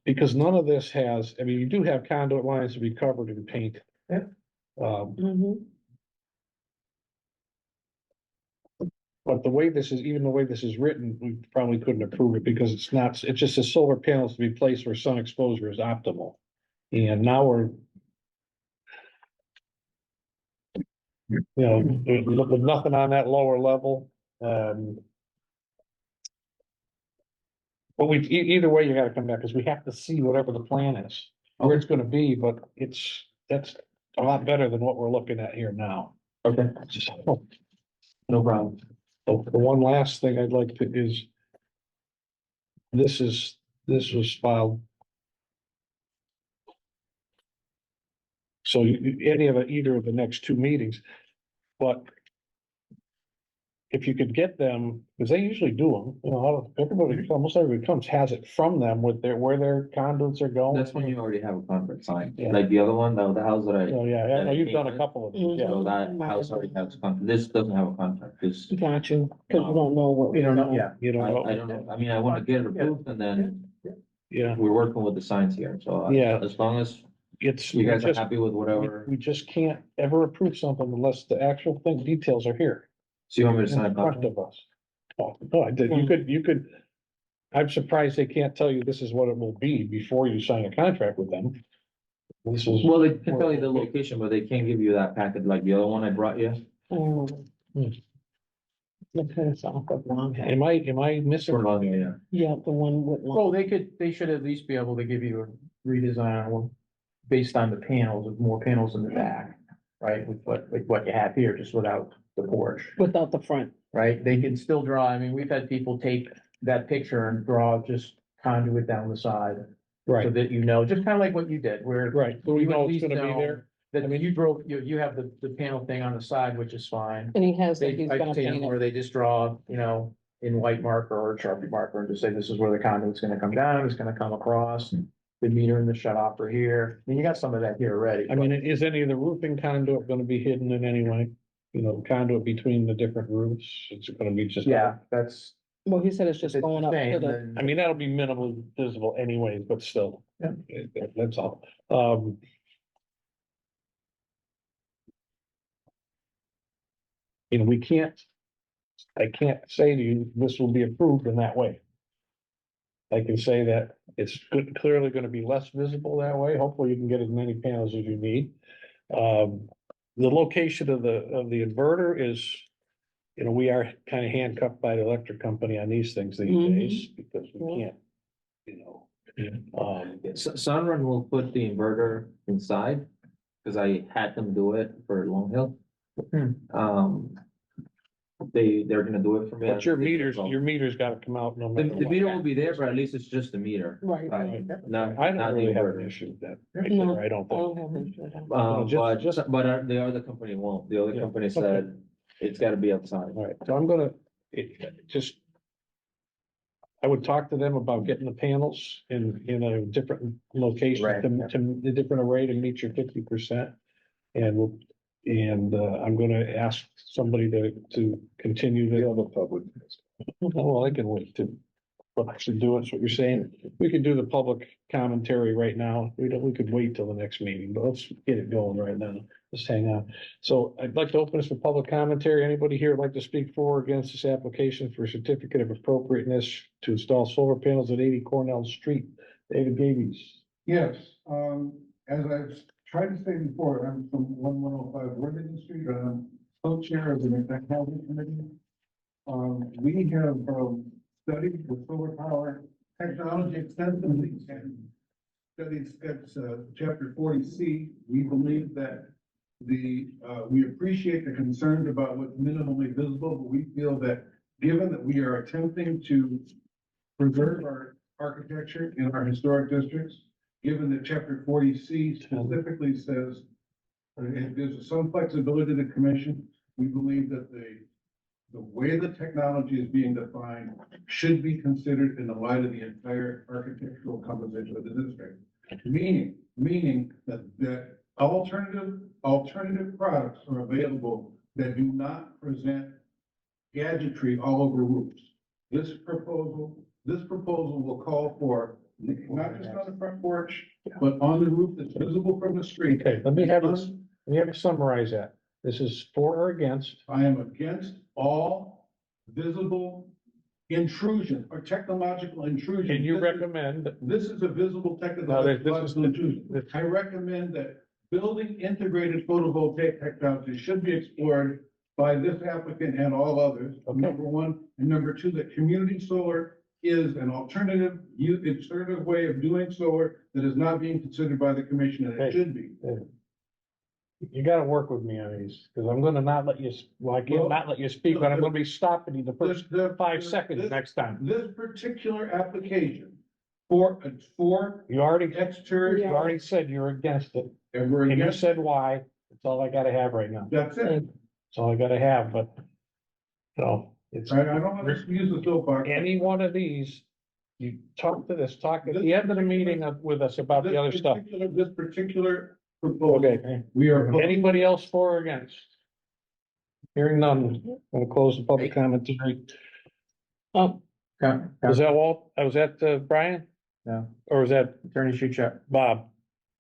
Because none of this has, I mean, you do have conduit lines to be covered in paint. Yeah. Mhm. But the way this is, even the way this is written, we probably couldn't approve it because it's not, it just says solar panels to be placed where sun exposure is optimal. And now we're. You know, with nothing on that lower level, But either way, you gotta come back, because we have to see whatever the plan is, where it's gonna be, but that's a lot better than what we're looking at here now. Okay, So, no problem. the one last thing I'd like to is. This was filed. So any of either of the next two meetings, but. If you could get them, because they usually do them, you know, everybody, almost everybody comes, has it from them with where their conduits are going. That's when you already have a contract signed, Yeah. like the other one, the house that Oh, yeah, I know you've done a couple of them, yeah. so that house already has a contract, this doesn't have a contract, this. Got you, cause we don't know what. We don't know, yeah. You don't know. I don't know, I mean, I wanna get it approved and then Yeah, we're working with the signs here, so. Yeah. As long as it's. you guys are just- happy with whatever, We just can't ever approve something unless the actual thing, details are here so you want me to in sign a front contract? of us. Oh, no, I did, you could. I'm surprised they can't tell you this is what it will be before you sign a contract with them. This is. Well, they can tell you the location, but they can't give you that packet like the other one I brought you. Okay, it's off of long head. Am I missing? For long, yeah. Yeah, the one with. Well, they should at least be able to give you a redesign on one based on the panels, with more panels in the back, right? With what you have here, just without the porch, Without the front. right? They can still draw, I mean, we've had people take that picture and draw just conduit down the side. So Right, that you know, just kind of like what you did, where. right, so we you at know it's least gonna be know there. That, I mean, you drove, you have the panel thing on the side, which is fine. And he has, They, he's I've gonna seen paint them it. where they just draw, you know, in white marker or Sharpie marker and just say, this is where the conduit's gonna come down, it's gonna come across. The meter and the shut off are here. I mean, you got some of that here already. I mean, is any of the roofing conduit gonna be hidden in any way? You know, conduit between the different roofs, it's gonna be just. Yeah, that's. Well, he said it's just it's going up to same, the, then- I mean, that'll be minimally visible anyways, but still. Yeah. That's all. You know, I can't say to you, this will be approved in that way. I can say that it's clearly gonna be less visible that way. Hopefully you can get as many panels as you need. The location of the inverter is, you know, we are kind of handcuffed by the electric company on these things these Mhm. days because we Yeah. can't, you know. Sunrun will put the inverter inside, cause I had them do it for Long Hill. They're gonna do it for me. But your meters gotta come out no The, matter the what. meter will be there, but at least it's just the meter. Right. Not, I not don't the really have an inverter. issue with that, right No, there, I don't I think. don't have an issue with that. But the other company won't. The other Yeah, company okay. said it's gotta be outside. All right, so I'm gonna, just. I would talk to them about getting the panels in a different location, Right. to a different array to meet your 50%. And we'll, I'm gonna ask somebody to continue The the, other public. well, I can wait too. But actually do it, that's what you're saying. We could do the public commentary right now. We could wait till the next meeting, but let's get it going right now. Just hang on. So I'd like to open this for public commentary. Anybody here would like to speak for or against this application for certificate of appropriateness to install solar panels at 80 Cornell Street? David Davies. Yes, as I've tried to say before, I'm from 1105 Worthington Street, and I'm co-chair of the technology committee. We have, studied the solar power technology extensively and studied chapter 40C. We believe that we appreciate the concerns about what's minimally visible, but we feel that given that we are attempting to preserve our architecture in our historic districts, given that chapter 40C specifically says it gives some flexibility to the commission, we believe that the way the technology is being defined should be considered in the light of the entire architectural composition of the district. Meaning that alternative products are available that do not present gadgetry all over roofs. This proposal will call for not just on the front porch, but on the roof that's visible from the street. Okay, let me have you summarize that. This is for or against? I am against all visible intrusion or technological intrusion. Can you recommend? This is a visible No, technological intrusion. I recommend that building integrated photovoltaic technology should be explored by this applicant and all others, Okay. number one. And number two, that community solar is an alternative way of doing solar that is not being considered by the commission, and it Okay. should be. You gotta work with me on these, because I'm gonna not let you, I can't not let you speak, but I'm gonna be stopping you the first 5 seconds next time. This particular application for You already exterior, said you're against it, and we're and you against, said why. That's all I gotta have right now. that's it. That's all I gotta have, but. So, it's I don't want to use the soapbox. any one of these, you talk at the end of the meeting with us about the other stuff. This particular proposal, Okay, we are. anybody else for or against? Hearing none, I'm gonna close the public commentary. Was that Walt? Was that Brian? No. Or was that Attorney Shuchek. Bob?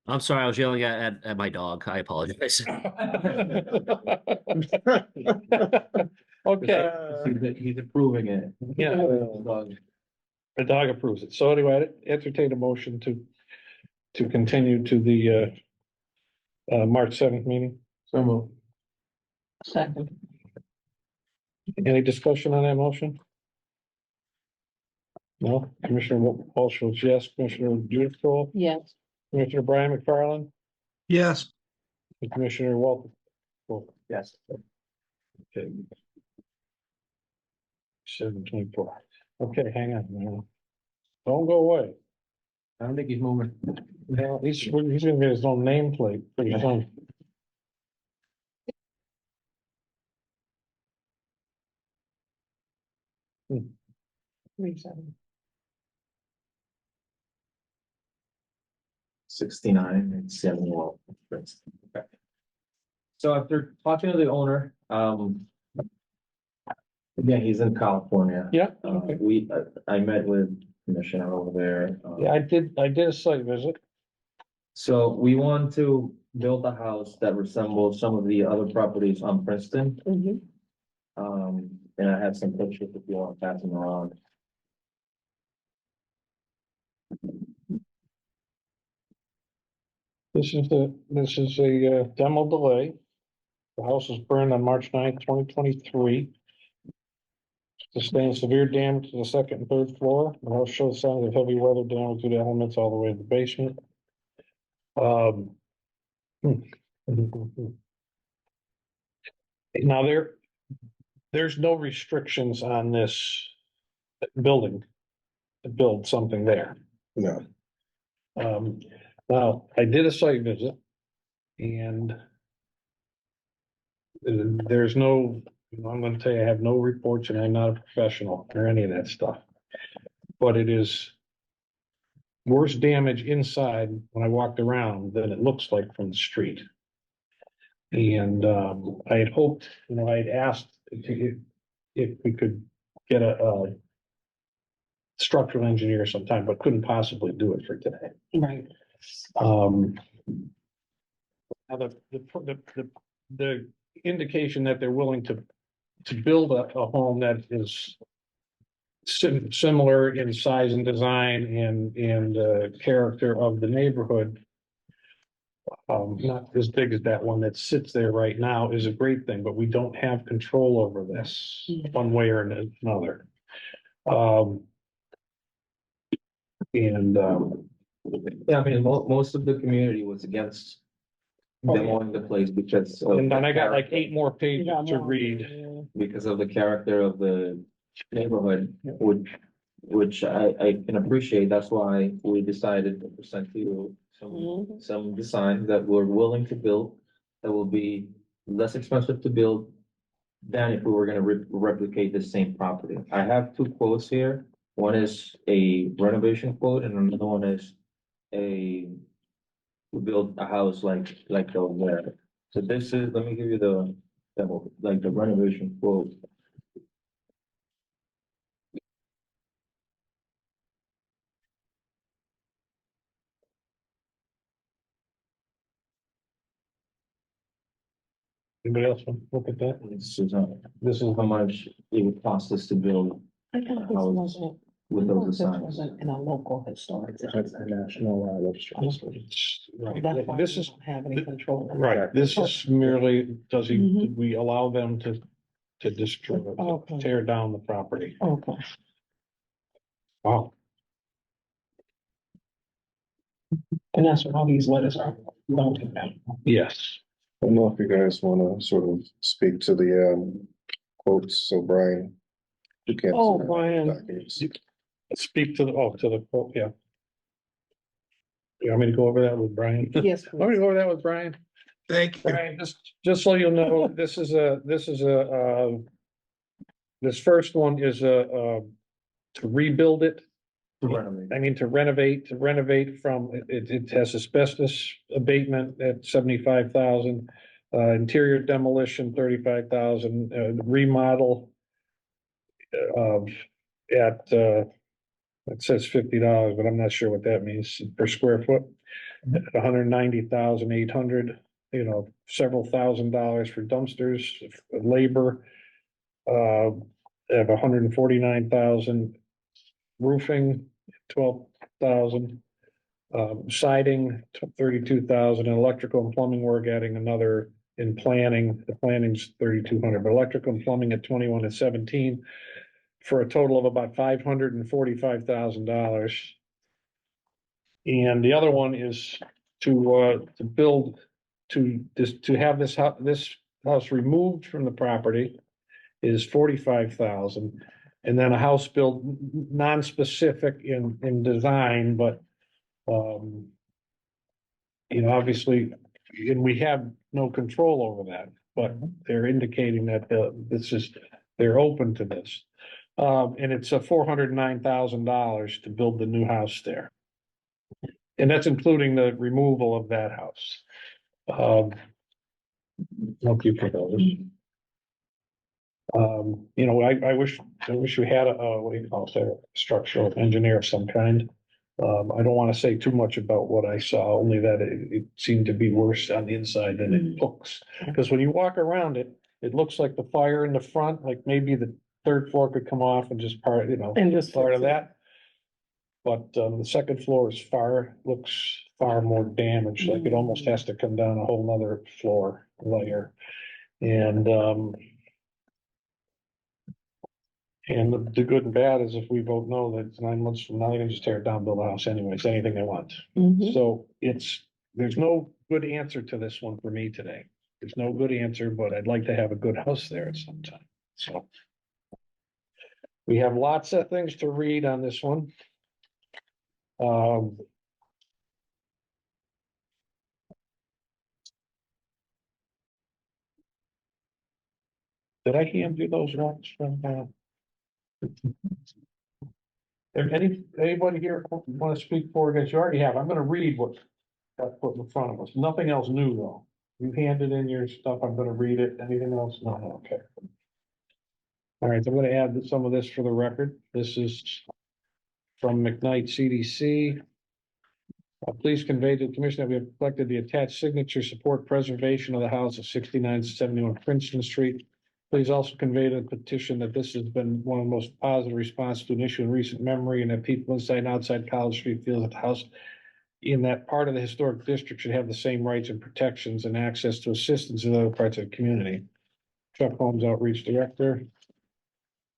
I'm sorry, I was yelling at my dog. I apologize. Okay, He's approving it. yeah, the dog approves it. So anyway, I entertain a motion to continue to the March 7th meeting. So moved. Second, Any discussion on that motion? No, Commissioner Walsh votes yes, Commissioner Judith Kroll, yes, Commissioner Brian McFarland, Yes, and Commissioner Walter. Yes. Okay. 7:24. Okay, hang on. Now. Don't go away. I don't think he's moving. Now, he's gonna get his own nameplate pretty soon. resend. 69 and 71. Okay. So after talking to the owner, again, he's in California. Yeah, I met with Commissioner over there. yeah, I did a site visit. So we want to build a house that resembles some of the other properties on Princeton. Mhm. And I have some pictures if you want to pass them around. This is a demo delay. The house was burned on March 9th, 2023. Sustained severe damage to the second and third floor. The house shows signs of heavy weather damage to the elements all the way to the basement. Now, there's no restrictions on this building to build something there. No, Now, I did a site visit and there's no, I'm gonna tell you, I have no reports and I'm not a professional or any of that stuff. But it is worse damage inside when I walked around than it looks like from the street. And I had hoped, I had asked if we could get a structural engineer sometime, but couldn't possibly do it for today. Right. Now the indication that they're willing to build a home that is similar in size and design and character of the neighborhood. Not as big as that one that sits there right now is a great thing, but we don't have control over this one way or another. Yeah, I mean, most of the community was against demoing the place because. of And then the I got like character- 8 more pages to read. Because of the character of the neighborhood, which I can appreciate. That's why we decided to present to you some designs that we're willing to build, that will be less expensive to build than if we were gonna replicate the same property. I have 2 quotes here. One is a renovation quote and another one is to build a house like over there. So this is, let me give you the renovation quote. Anybody else want to look at that? This is how much it would cost us to build I thought this House wasn't, with I those thought this designs. wasn't in a local historic. that's a national registration. Right, That's why we this is, don't have any control. right, this is merely, do Mhm. we allow them to destroy, Okay. tear down the property? Okay. Wow. And that's what all these letters are. Don't do that. Yes. I don't know if you guys wanna sort of speak to the quotes, so Brian. You can't. Oh, Brian. Documents. Speak to the, oh, yeah. You want me to go over that with Brian? Yes, Want me to please. go over that with Brian? Thank you. Brian, just so you'll know, this is this first one is to rebuild it. To renovate. I mean, to renovate from, it has asbestos abatement at 75,000. Interior demolition, 35,000, remodel. At, it says $50, but I'm not sure what that means per square foot. 190,800, several $1,000s for dumpsters, labor. Have 149,000 roofing, 12,000. Siding, 32,000, and electrical and plumbing work, adding another in planning. The planning's 3,200, but electrical and plumbing at 21 and 17 for a total of about $545,000. And the other one is to build, to have this house removed from the property is 45,000. And then a house built non-specific in design, but obviously, and we have no control over that, but they're indicating that they're open to this. And it's $409,000 to build the new house there. And that's including the removal of that house. I'll keep it those. I wish we had what do you call it, a structural engineer of some kind. I don't want to say too much about what I saw, only that it seemed to be worse on the inside than it looks. Because when you walk around it, it looks like the fire in the front, like maybe the 3rd floor could come off and just part, And just part of fix it. that. But the 2nd floor looks far more damaged, like it almost has to come down a whole nother floor layer. And the good and bad is if we vote no, that's 9 months from now, they can just tear it down, build a house anyways, anything they want. Mhm. So there's no good answer to this one for me today. There's no good answer, but I'd like to have a good house there at some time, so. We have lots of things to read on this one. Um. Did I hand you those ones from, If anybody here want to speak for or against, you already have, I'm gonna read what I put in front of us, nothing else new though. You handed in your stuff, I'm gonna read it, anything else? No, okay. All right, so I'm gonna add some of this for the record, this is from McKnight CDC. Please convey to the commission that we have collected the attached signature support preservation of the house of 6971 Princeton Street. Please also convey to the petition that this has been one of the most positive responses to an issue in recent memory, and that people inside and outside College Street feel that the house in that part of the historic district should have the same rights and protections and access to assistance in other parts of the community. Chuck Holmes, Outreach Director.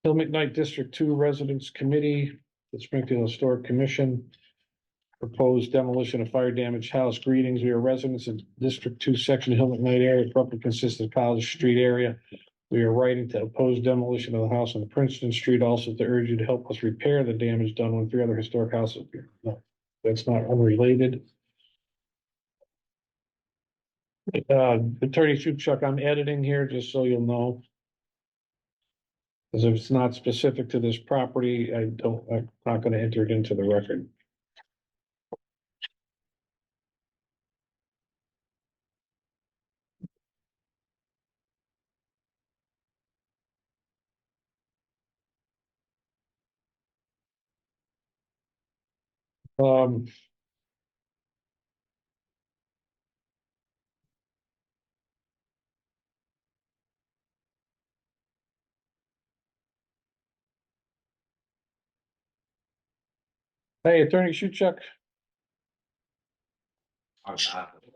Hill McKnight District 2 Residents Committee, the Springfield Historic Commission. Proposed demolition of fire damaged house. Greetings. We are residents of District 2 section of Hill McKnight area, roughly consists of College Street area. We are writing to oppose demolition of the house on Princeton Street, also to urge you to help us repair the damage done when 3 other historic houses appear. No, that's not unrelated. Attorney Shupchuk, I'm editing here just so you'll know. Because if it's not specific to this property, I'm not going to enter it into the record. Um, hey, Attorney Shupchuk.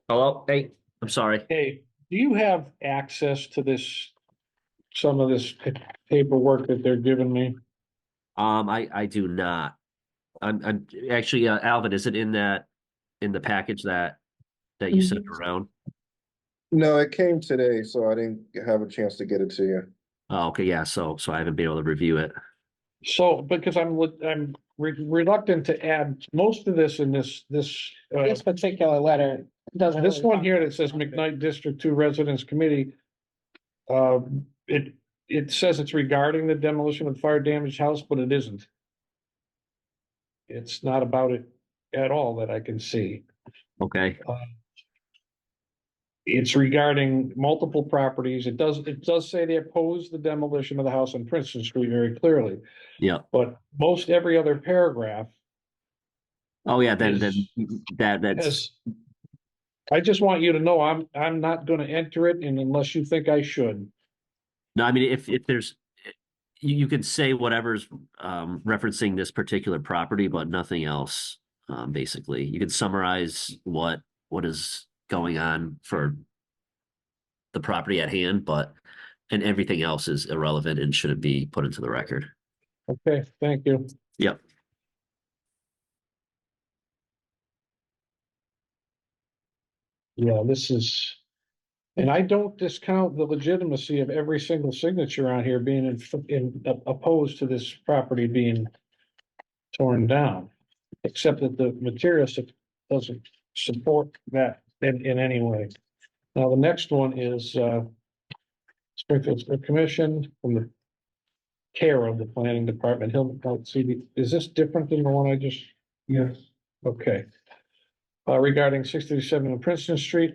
Hello, hey, I'm sorry. Hey, do you have access to this, some of this paperwork that they're giving me? I do not. I'm actually, Alvin, is it in the package that you sent around? No, it came today, so I didn't have a chance to get it to you. Oh, okay, yeah, so I haven't been able to review it. So, because I'm reluctant to add most of this in this, This particular letter doesn't. this really one talk here that about says it. McKnight District 2 Residents Committee. It says it's regarding the demolition of fire damaged house, but it isn't. It's not about it at all that I can see. Okay, It's regarding multiple properties. It does say they oppose the demolition of the house on Princeton Street very clearly, yeah. but most every other paragraph Oh, yeah, then is, that's, has. I just want you to know, I'm not gonna enter it, and unless you think I should. no, I mean, if there's, you could say whatever's referencing this particular property, but nothing else. Basically, you could summarize what is going on for the property at hand, and everything else is irrelevant and shouldn't be put into the record. Okay, thank you. Yep. Yeah, this is, and I don't discount the legitimacy of every single signature on here being opposed to this property being torn down, except that the material doesn't support that in any way. Now, the next one is Springfield School Commission from the care of the planning department, Hilton CD. Is this different than the one I just? Yes. Okay. Regarding 637 on Princeton Street.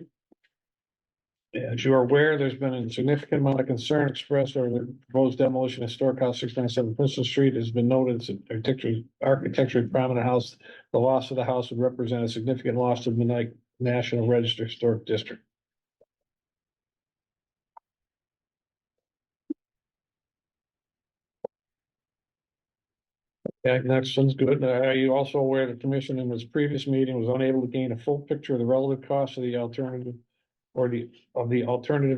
As you are aware, there's been a significant amount of concern expressed over the proposed demolition of historic house 697 Princeton Street. It has been noted it's an architecturally prominent house. The loss of the house would represent a significant loss to the McKnight National Register Historic District. Yeah, next one's good. Are you also aware the commission in its previous meeting was unable to gain a full picture of the relative costs of the alternative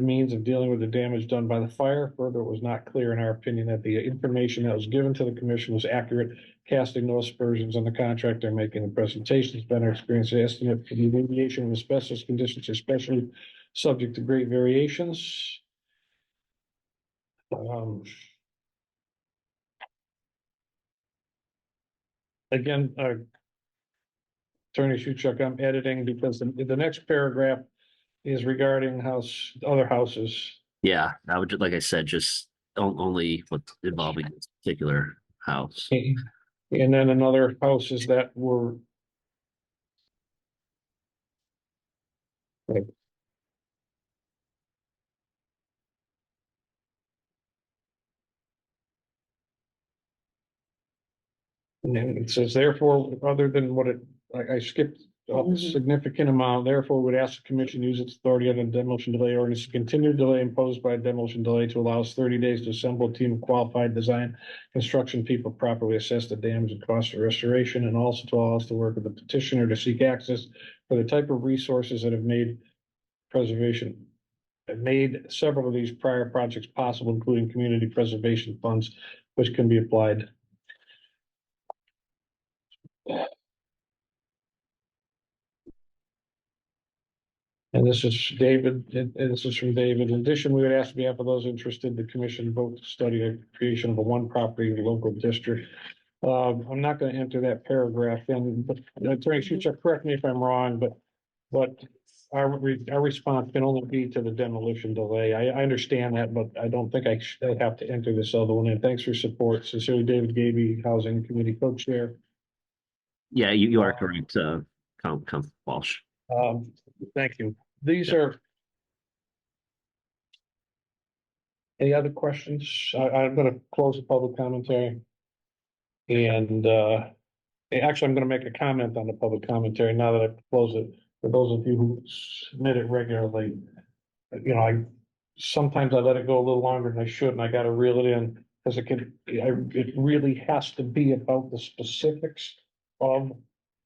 means of dealing with the damage done by the fire? Further, it was not clear in our opinion that the information that was given to the commission was accurate, casting no aspersions on the contractor making the presentation. It's been our experience to estimate for the remediation of asbestos conditions, especially subject to great variations. Um, Again, Attorney Shuchuk, I'm editing because the next paragraph is regarding other houses. Yeah, I would, like I said, just only what's involving this particular house. And then another houses that were. And then it says therefore, other than what I skipped a significant amount, therefore would ask the commission use its authority on the demolition delay ordinance to continue delay imposed by demolition delay to allow us 30 days to assemble a team of qualified design construction people properly assess the damage and cost of restoration, and also to allow us to work with the petitioner to seek access for the type of resources that have made several of these prior projects possible, including community preservation funds, which can be applied. And this is David, and this is from David. In addition, we would ask on behalf of those interested, the commission vote to study the creation of a one property local district. I'm not going to enter that paragraph in, but Attorney Shuchuk, correct me if I'm wrong, but our response can only be to the demolition delay. I understand that, but I don't think I have to enter this other one in. Thanks for your support. Sincerely, David Gaby, Housing Committee Co-Chair. Yeah, you are correct, Council Walsh. Thank you. These are. Any other questions? I'm gonna close the public commentary. And, actually, I'm gonna make a comment on the public commentary now that I've closed it. For those of you who submit it regularly, sometimes I let it go a little longer than I should, and I gotta reel it in. Because it really has to be about the specifics of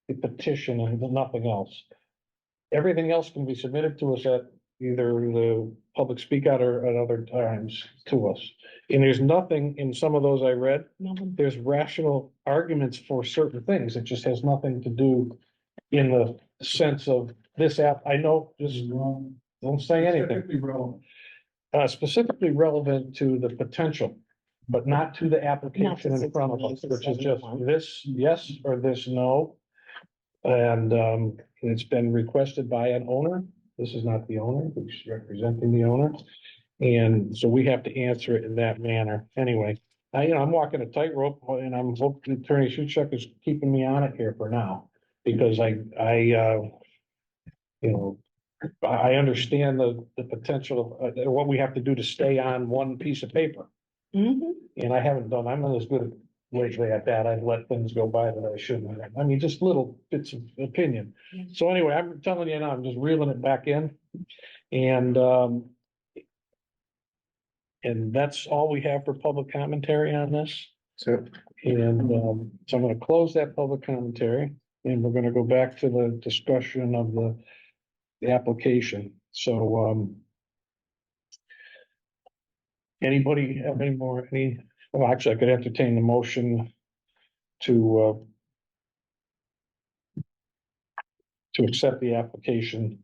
the petition and nothing else. Everything else can be submitted to us at either the public speak out or at other times to us. And there's nothing in some of those I read, there's rational arguments for certain things. It just has nothing to do in the sense of this app. I know, just don't say anything. Specifically relevant. Specifically relevant to the potential, but not to the application in front of us, which is just this yes or this no. And it's been requested by an owner. This is not the owner, who's representing the owner. And so we have to answer it in that manner. Anyway, I'm walking a tightrope, and I'm hoping Attorney Shuchuk is keeping me on it here for now. Because I understand the potential of what we have to do to stay on one piece of paper. And I haven't done, I'm not as good lately at that. I've let things go by that I shouldn't have. I mean, just little bits of opinion. So anyway, I'm telling you now, I'm just reeling it back in. And that's all we have for public commentary on this. So, And so I'm gonna close that public commentary, and we're gonna go back to the discussion of the application. So anybody have well, actually, I could entertain the motion to accept the application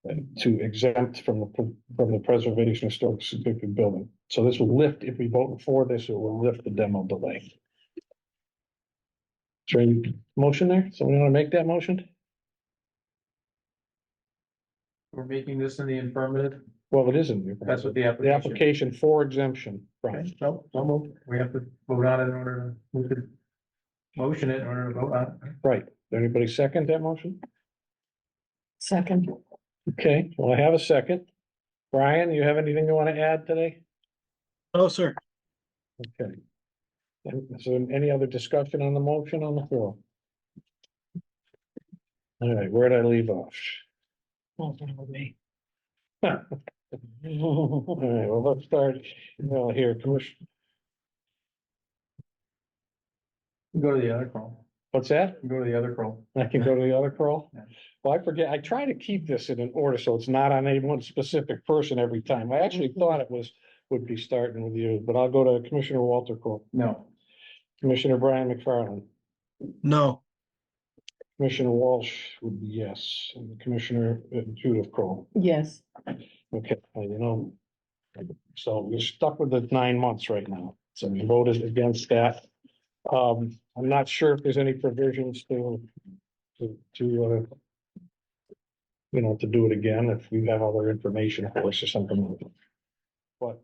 and to exempt from the preservation of historic significant building. So this will lift, if we vote for this, it will lift the demo delay. Is there any motion there? Someone want to make that motion? We're making this in the affirmative. Well, it isn't. That's what the The application. application for exemption from. Okay, so moved. We have to vote on it in order, we could motion it in order to vote on it. Right. Does anybody second that motion? Second. Okay, well, I have a second. Brian, you have anything you want to add today? No, sir. Okay. And so any other discussion on the motion on the floor? All right, where did I leave off? With me. All right, well, let's start, here, Commissioner, Go to the other crawl. what's that? Go to the other crawl. I can go to the other crawl? Yeah. Well, I forget, I try to keep this in an order, so it's not on any one specific person every time. I actually thought it would be starting with you, but I'll go to Commissioner Walter Kroll, No. Commissioner Brian McFarland, No. Commissioner Walsh would be yes, and Commissioner Judith Kroll. Yes, Okay, so we're stuck with the 9 months right now, so we voted against that. I'm not sure if there's any provisions to to do it again, if you have other information for us or something like that. But,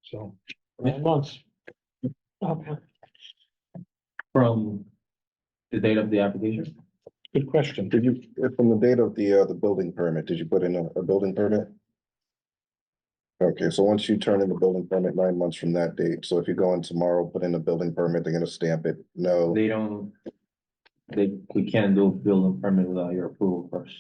so, 9 months, okay. From the date of the application? good question. Did you, from the date of the building permit, did you put in a building permit? Okay, so once you turn in the building permit 9 months from that date, so if you go in tomorrow, put in a building permit, they're gonna stamp it, no. They don't, we can't do a building permit without your approval first.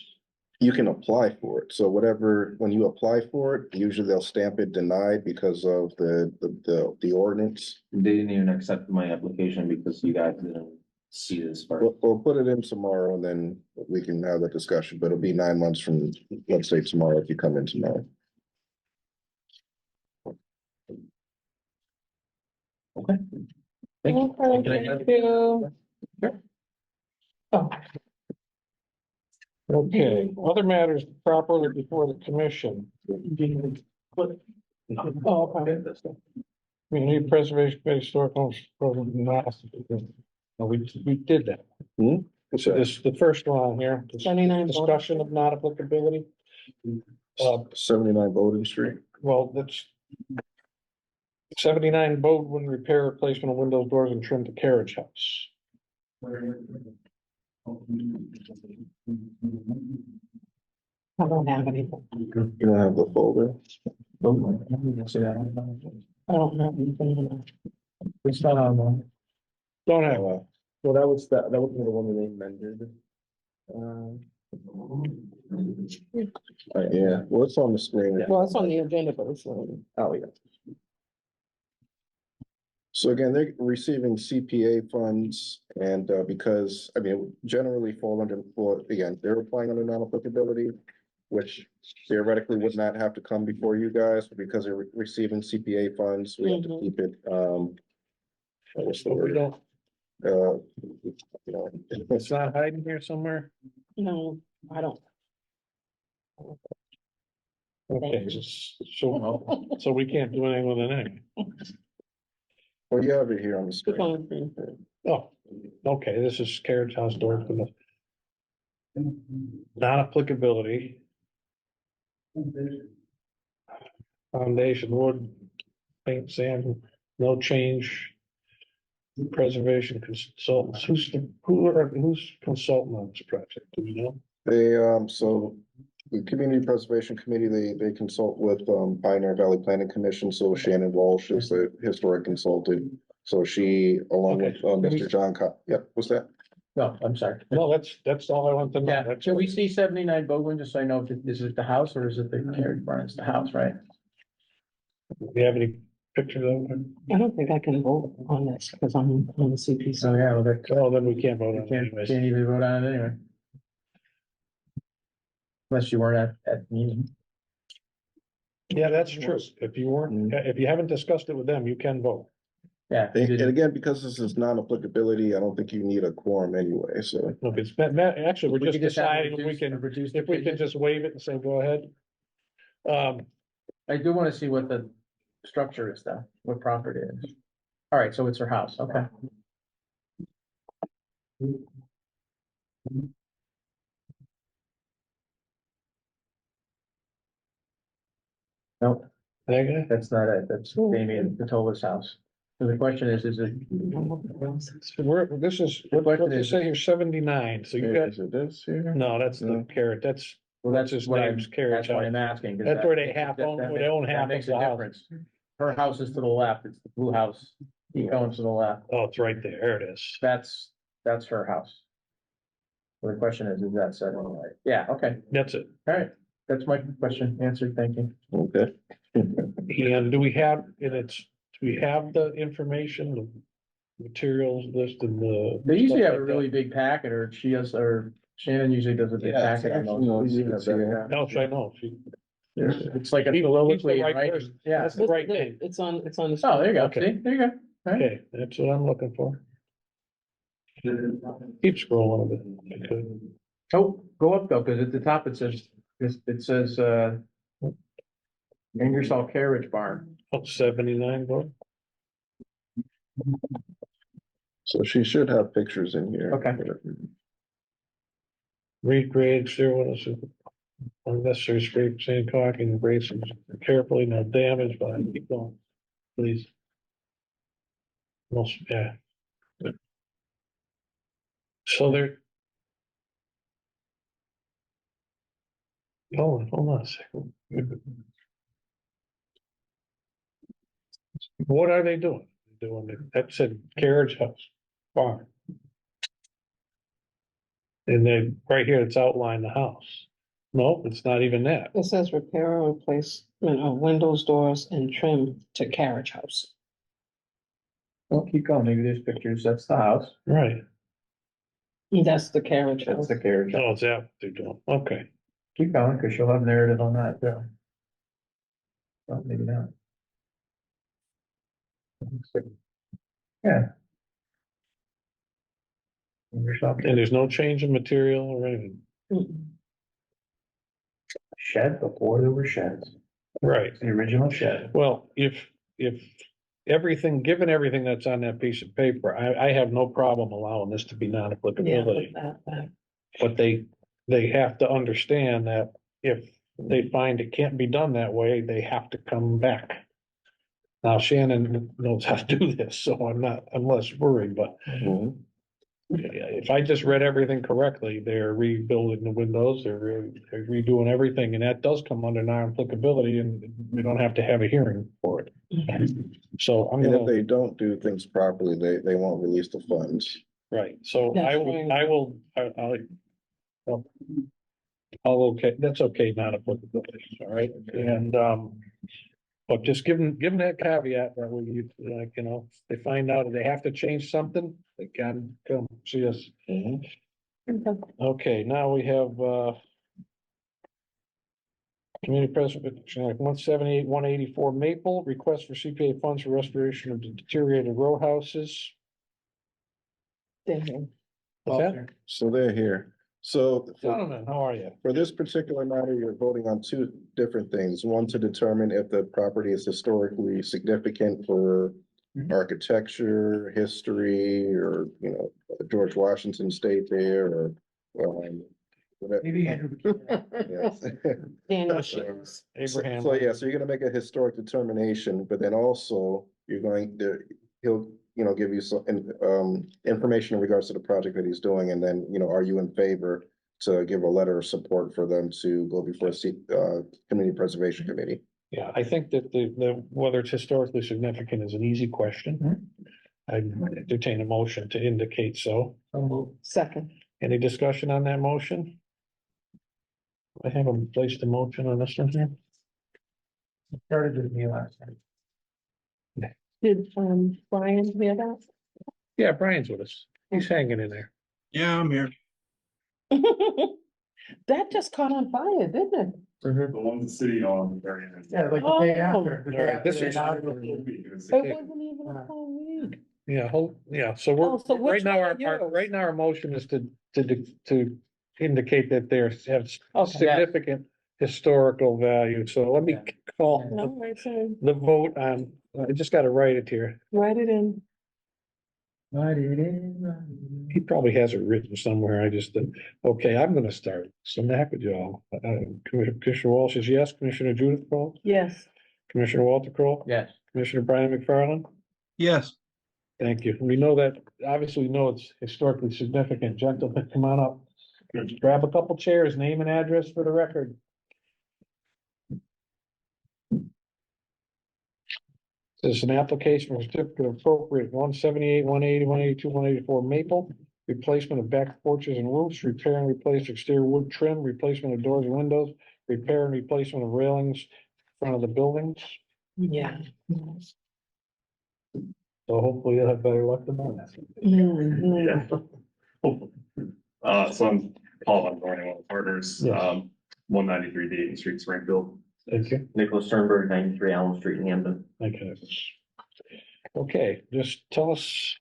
You can apply for it, so whatever, when you apply for it, usually they'll stamp it denied because of the ordinance. They didn't even accept my application because you guys didn't see this first. We'll put it in tomorrow and then we can have that discussion, but it'll be 9 months from, let's say tomorrow, if you come in tomorrow. Okay. Thank you. Okay, Can I have- thank you. Oh, Okay, other matters properly before the commission. oh, okay. Community preservation, historical, no, we did that. So this, the first one on here. 79 Discussion of non-applicability. 79 Bowden Street. Well, that's 79 Bowden repair, replacement of windows, doors, and trim to carriage house. I don't have anything. You don't have the folder? I don't have anything. It's not on one. Don't have, Well, That was the one they amended. yeah, well, it's on the screen. Well, it's on the agenda, but it's, Oh, yeah. So again, they're receiving CPA funds and because, I mean, generally fall under, well, again, they're applying under non-applicability, which theoretically would not have to come before you guys, but because they're receiving CPA funds, we have to keep it, what's the but we word? don't, You know, it's not hiding here somewhere. no, I don't. Okay, so we can't do anything with it anyway. well, you have it here on the It's screen. on the screen. Oh, okay, this is carriage house door for the non-applicability. Foundation, wood, paint, sand, no change. Preservation consultants, who's consultant on this project, do you know? They, so the Community Preservation Committee, they consult with, Pioneer Valley Planning Commission, so Shannon Walsh is the historic consultant. So she, along with, Mr. John yep, what's that? No, I'm sorry. No, that's all I want to know. Yeah, That's can we what- see 79 Bowden, just so I know if is it the house or is it the carriage barn? It's the house, right? Do you have any pictures of it? I don't think I can vote on this because I'm on the CPC. So, yeah, well, that, Oh, then we can't vote on it can't anyways. even vote on it anyway. Unless you weren't at the meeting. Yeah, that's true. If you weren't, if you haven't discussed it with them, you can vote. Yeah. you And didn't- again, because this is non-applicability, I don't think you need a quorum anyway, so. No, it's, actually, we're We just could have deciding if we reduced- can, reduce if we the- can just waive it and say, go ahead. I do want to see what the structure is though, what property it is. All right, so it's her house, okay. No, Okay. that's not it. That's Damien Patola's house. So the question is it? So this is, The question what they is- say here, 79, so you got, Is it this here? no, that's the No. carrot, that's, Well, That's that's his what I'm, name's carriage that's what house. I'm asking. 'cause That's that where they makes- half that- own- that where they makes- own that half makes of the a house. difference. Her house is to the left. It's the blue house. Keep going to the left. oh, it's right there, there it is. That's her house. So the question is that set on the right? Yeah, okay, That's it. all right. That's my question answered. Thank you. Okay. And do we have, do we have the information, the materials list and the? They usually stuff have a like that? really big packet or she does, or Shannon usually does a big Yeah, packet. on actually, no, those. you can see it. No, I know. It's like a He's the soliloquy, right right? person. Yeah. That's the right name. It's on the. Oh, there you go. Okay. See, there you go. Okay, that's what I'm looking for. Keep scrolling a bit. Okay. Oh, go up though, because at the top it says, Ingersoll Carriage Barn. Oh, 79, go. So she should have pictures in here. Okay. Regrade, zero, unnecessary scrape, sand caulking, abrasives carefully, no damage, but keep going, please. Most, yeah. So there. Hold on a second. What are they doing? Doing it, that said carriage house, barn. And then right here, it's outlined the house. No, it's not even that. It says repair or replacement of windows, doors and trim to carriage house. Well, keep going, maybe there's pictures, that's the house, Right. That's the carriage that's house. the carriage. Oh, it's that what they're doing. Okay. Keep going, because she'll have narrative on that, too. Well, maybe not. Yeah. Ingersoll And there's no change in material or anything. Mm-mm. Shed before there were sheds, Right. the original shed. Well, if everything, given everything that's on that piece of paper, I have no problem allowing this to be Yeah, non-applicability. that. But they have to understand that if they find it can't be done that way, they have to come back. Now Shannon knows how to do this, so I'm less worried, but Mhm. if I just read everything correctly, they're rebuilding the windows, they're redoing everything, and that does come under non-applicability, and we don't have to have a hearing for it. So I'm And if gonna, they don't do things properly, they won't release the funds. right, so That's I'll okay, that's okay, not applicability, all right, and, but just given that caveat that we, like, you know, they find out they have to change something, they can come see us. Okay, now we have, community preservation Act 178, 184 Maple, request for CPA funds for restoration of the deteriorated row houses. What's that? So they're here. So Gentlemen, how are you? for this particular matter, you're voting on two different things. One, to determine if the property is historically significant for Mhm. architecture, history, or, you know, George Washington stayed there, or, whatever. Maybe Andrew. Yes. Daniel So- Shields. Abraham. So, yeah, so you're gonna make a historic determination, but then also you're going to, he'll, you know, give you some, information in regards to the project that he's doing, and then, you know, are you in favor to give a letter of support for them to go before Community Preservation Committee? Yeah, I think that whether it's historically significant is an easy question. I entertain a motion to indicate so. Second. Any discussion on that motion? I haven't placed a motion on this one here. Started with me last time. Did, Brian hear that? Yeah, Brian's with us. He's hanging in there. Yeah, I'm here. That just caught on fire, didn't it? The one the city on very end. Yeah, like the day Oh. after. the day All right, after this they is- inaugurated. It wasn't even a whole week. Yeah, so Oh, so right which now, one our, are yours? right now, our motion is to indicate that there's have Okay. significant historical value. So let me Yeah. call No, right, so the vote on, I just gotta write it here. write it in. He probably has it written somewhere. I just, okay, I'm gonna start. So back with y'all. Commissioner Walsh is yes, Commissioner Judith Kroll, Yes. Commissioner Walter Kroll, Yes. Commissioner Brian McFarland. Yes, Thank you. We know that, obviously, we know it's historically significant. Gentlemen, come on up. Grab a couple chairs, name and address for the record. This is an application for certificate of appropriate 178, 180, 182, 184 Maple. Replacement of back porches and roofs, repair and replace exterior wood trim, replacement of doors and windows, repair and replacement of railings in front of the buildings. Yeah. So hopefully you'll have better luck than that. Mhm. So I'm Paul, I'm going to Partners, Yes. 193 Dayton Street, Springfield. Thank you. Nicholas Sternberg, 93 Allen Street in Hampton. Okay. Okay, just tell us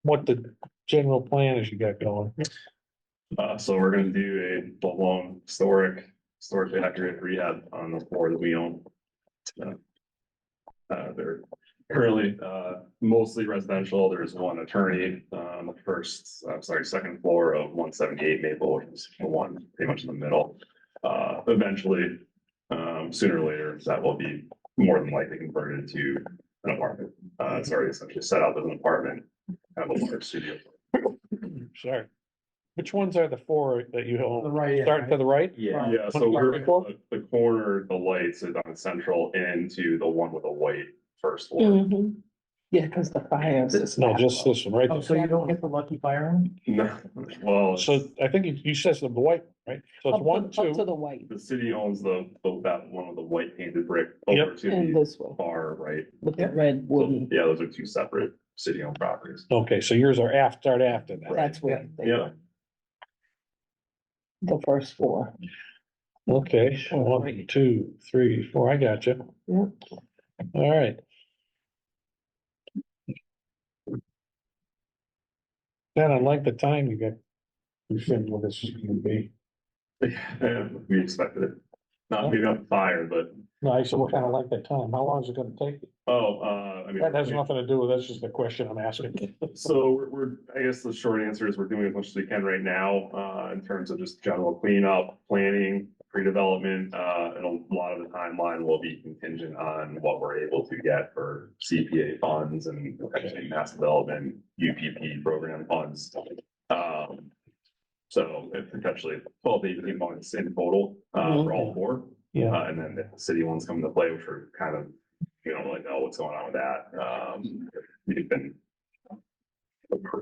what the general plan is you got going. So we're gonna do a full-blown historically accurate rehab on the floor that we own. They're currently, mostly residential. There's one attorney, on the second floor of 178 Maple, which is the one pretty much in the middle. Eventually, sooner or later, that will be more than likely converted to an apartment. It's already essentially set up as an apartment, kind of a large studio. Sorry. Which ones are the four that you On the own? right. Starting to the right? Yeah, Yeah, so we're Before? the corner, the lights is on central into the one with the white first floor. Mhm. Yeah, because the fires is. No, just this one, right? Oh, so you don't get the lucky fire one? No, well, So I think you said the white, right? So it's one, Up to two, the white the city owns that one with the white painted brick over Yep. to and the this one far right. with the red wooden. Yeah, those are two separate city owned properties. okay, so yours are start after that. That's where they Yeah. go. The first floor. Okay, 1, 2, 3, 4, I got you. Yeah. All right. Then I like the time you got. You said what this is gonna be. Yeah, we expected it. Not maybe not fire, but, No, I said, what kind of like that time? How long is it gonna take? I mean. That has nothing to do with, that's just a question I'm asking. So I guess the short answer is we're doing as much as we can right now, in terms of just general cleanup, planning, pre-development, and a lot of the timeline will be contingent on what we're able to get for CPA funds and potentially mass development, UPP program funds. So it's potentially 12 to 18 months in total, for all four. Yeah, And then if the city ones come into play, which are kind of, you don't really know what's going on with that. We've been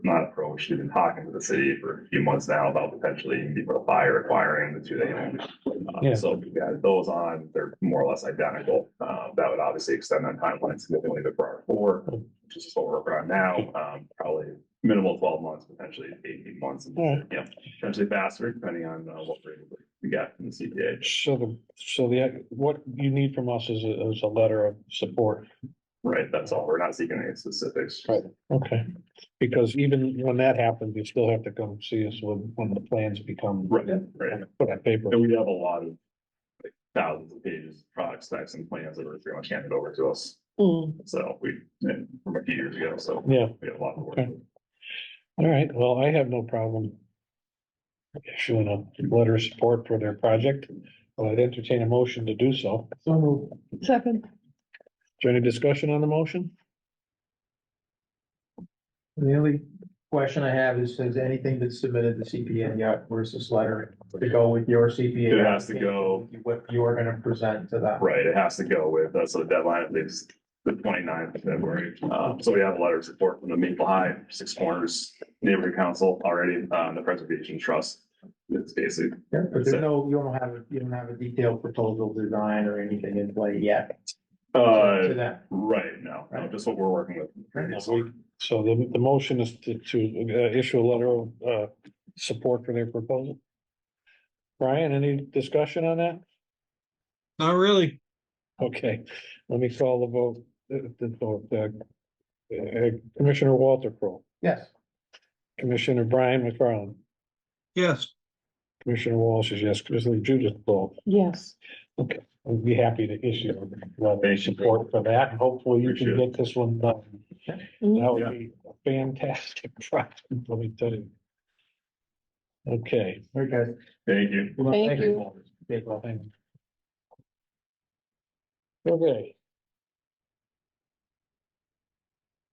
not approached, we've been talking to the city for a few months now about potentially before the fire acquiring the two they own. Yeah. So if we added those on, they're more or less identical. That would obviously extend that timeline significantly to our four, which is what we're working on now. Probably minimal 12 months, potentially 18 months, and Alright. yeah, potentially faster, depending on what we're able to get from the CPA. so what you need from us is a letter of support. Right, that's all. We're not seeking any specifics. Right. Okay, because even when that happens, you still have to come see us when the plans become. Right, right. Put on paper. And we have a lot of like thousands of pages, of product specs and plans that were pretty much handed over to us. Mm. So and from a few years ago, so Yeah, we have a lot of work. Okay. all right, well, I have no problem issuing a letter of support for their project. I'd entertain a motion to do so. So Second. Is there any discussion on the motion? the only question I have is, has anything been submitted to CPA yet versus letter to go with your CPA? It has to go. What you are gonna present to them. Right, it has to go with, so the deadline is the 29th of February. So we have a letter of support from the Maple High, Six Corners Neighborhood Council already, the Preservation Trust. It's basic. Yeah, but there's no, you don't have a detailed proposal design or anything in play yet. To that. Right, no, just what we're working with. So the motion is to issue a letter of support for their proposal. Brian, any discussion on that? Not really. Okay, let me call the vote. Commissioner Walter Crowe, Yes. Commissioner Brian McFarland, Yes. Commissioner Walsh is yes, Commissioner Judith Crowe. Yes. Okay, I'd be happy to issue a letter of support for that, and hopefully you can get this one done. That would be a fantastic project, let me tell you. Okay. Very good. Thank you. Thank you. Okay, well, thank you. Okay.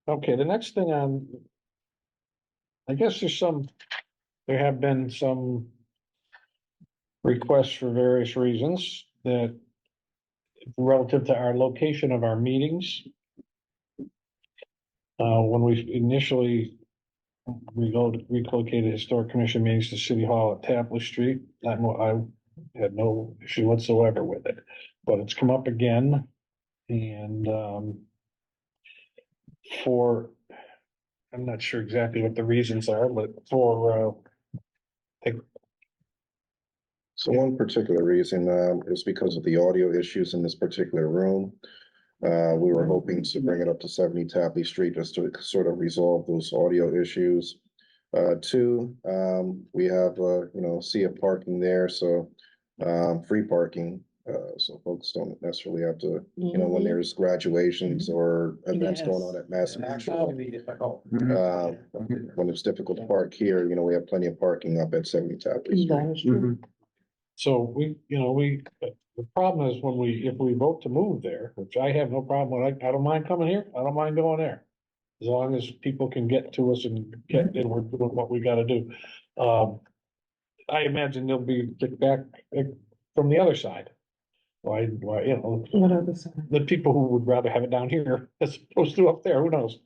Okay, the next thing on. I guess there have been some. Requests for various reasons that. Relative to our location of our meetings. When we initially. Relocated historic commission meetings to City Hall at Tapley Street, I had no issue whatsoever with it, but it's come up again. And I'm not sure exactly what the reasons are, but So one particular reason is because of the audio issues in this particular room. We were hoping to bring it up to 70 Tapley Street just to sort of resolve those audio issues. Two, we have, sea of parking there, so, free parking. So folks don't necessarily have to, when there's graduations or events going on at Mass Mutual. When it's difficult to park here, we have plenty of parking up at 70 Tapley Street. That is true. So the problem is if we vote to move there, which I have no problem with, I don't mind coming here, I don't mind going there. As long as people can get to us and we're doing what we gotta do. I imagine there'll be kickback from the other side. Why, What other side? the people who would rather have it down here as opposed to up there, who knows?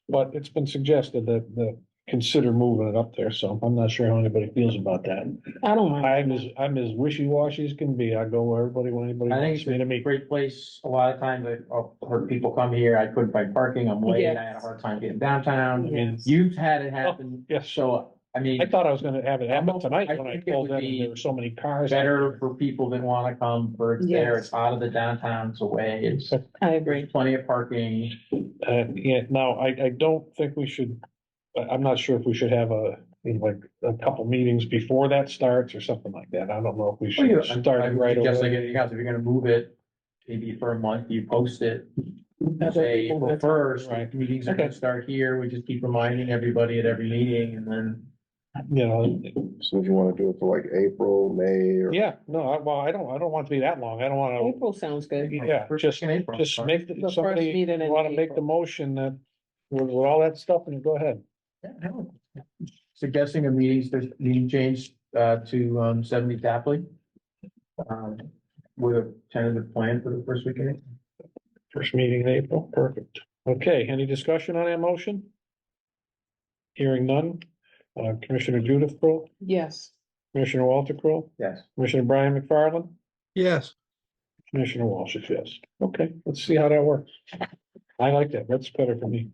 But it's been suggested that consider moving it up there, so I'm not sure how anybody feels about that. I don't mind. I'm as wishy-washy as can be. I go where everybody, when anybody I think wants it's me to a meet. great place. A lot of times I've heard people come here, I couldn't find parking, I'm late, I had a hard time getting downtown. I mean, Yes. you've had it happen. Yes, So, I mean, I thought I was gonna have it happen tonight I when I think it pulled would in and be there were so many cars. better for people that wanna come, for it's there, Yes. it's out of the downtown, it's away, it's I agree. plenty of parking. Now, I don't think we should, I'm not sure if we should have a couple meetings before that starts or something like that. I don't know if we Well, you, should start I it would right suggest, like, away. anything else, if you're gonna move it, maybe for a month, you post it. Say April first, Right. meetings are gonna start here, we just keep reminding everybody at every meeting, and then. So if you want to do it for like April, May, or Yeah, no, I don't want it to be that long. I don't wanna, April sounds good. yeah, First just, in April. just make, The first somebody meeting in wanna make the April. motion that with all that stuff and go ahead. Suggesting a meeting change to 70 Tapley. With a tentative plan for the first weekend. First meeting in April, perfect. Okay, any discussion on that motion? Hearing none. Commissioner Judith Kroll, Yes. Commissioner Walter Kroll, Yes. Commissioner Brian McFarland, Yes, Commissioner Walsh is yes. Okay, let's see how that works. I like that. That's better for me.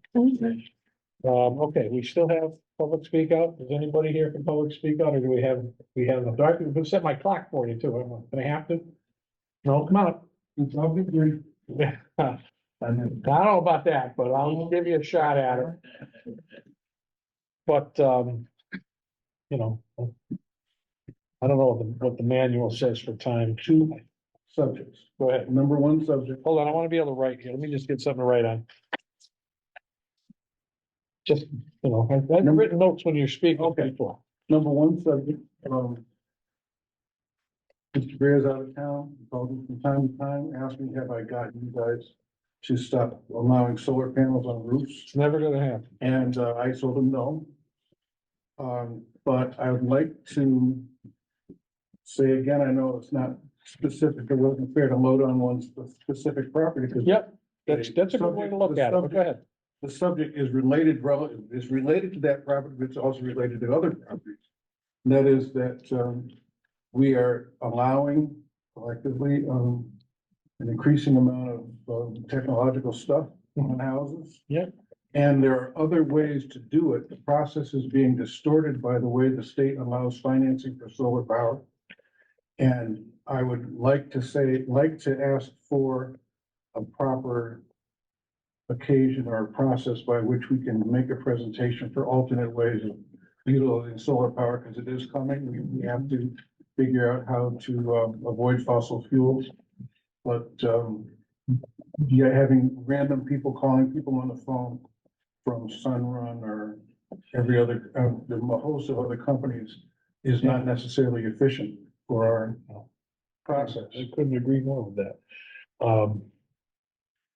Okay, we still have public speak out. Is anybody here for public speak out or do we have enough? I can set my clock for you too. Can I have to? No, come on. I'll be brief. I don't know about that, but I'll give you a shot at it. But, I don't know what the manual says for time. Two subjects. Go ahead. Number one subject, Hold on, I want to be able to write here. Let me just get something to write on. Just, I've written notes when you're speaking. Okay. Before. number one subject, Mr. Bear's out of town, he called me from time to time, asked me, have I gotten you guys to stop allowing solar panels on roofs? It's never gonna happen. And I told him no. But I would like to say again, I know it's not specific, it wasn't fair to load on one specific property, because Yep, that's a good way to look at it. But go ahead. the subject is related, is related to that property, but it's also related to other properties. And that is that, we are allowing collectively, an increasing amount of technological stuff on houses. Yep. And there are other ways to do it. The process is being distorted by the way the state allows financing for solar power. And I would like to ask for a proper occasion or process by which we can make a presentation for alternate ways of utilizing solar power, because it is coming. We have to figure out how to avoid fossil fuels. But having random people calling people on the phone from Sunrun or every other, the host of other companies is not necessarily efficient for our process. I couldn't agree more with that.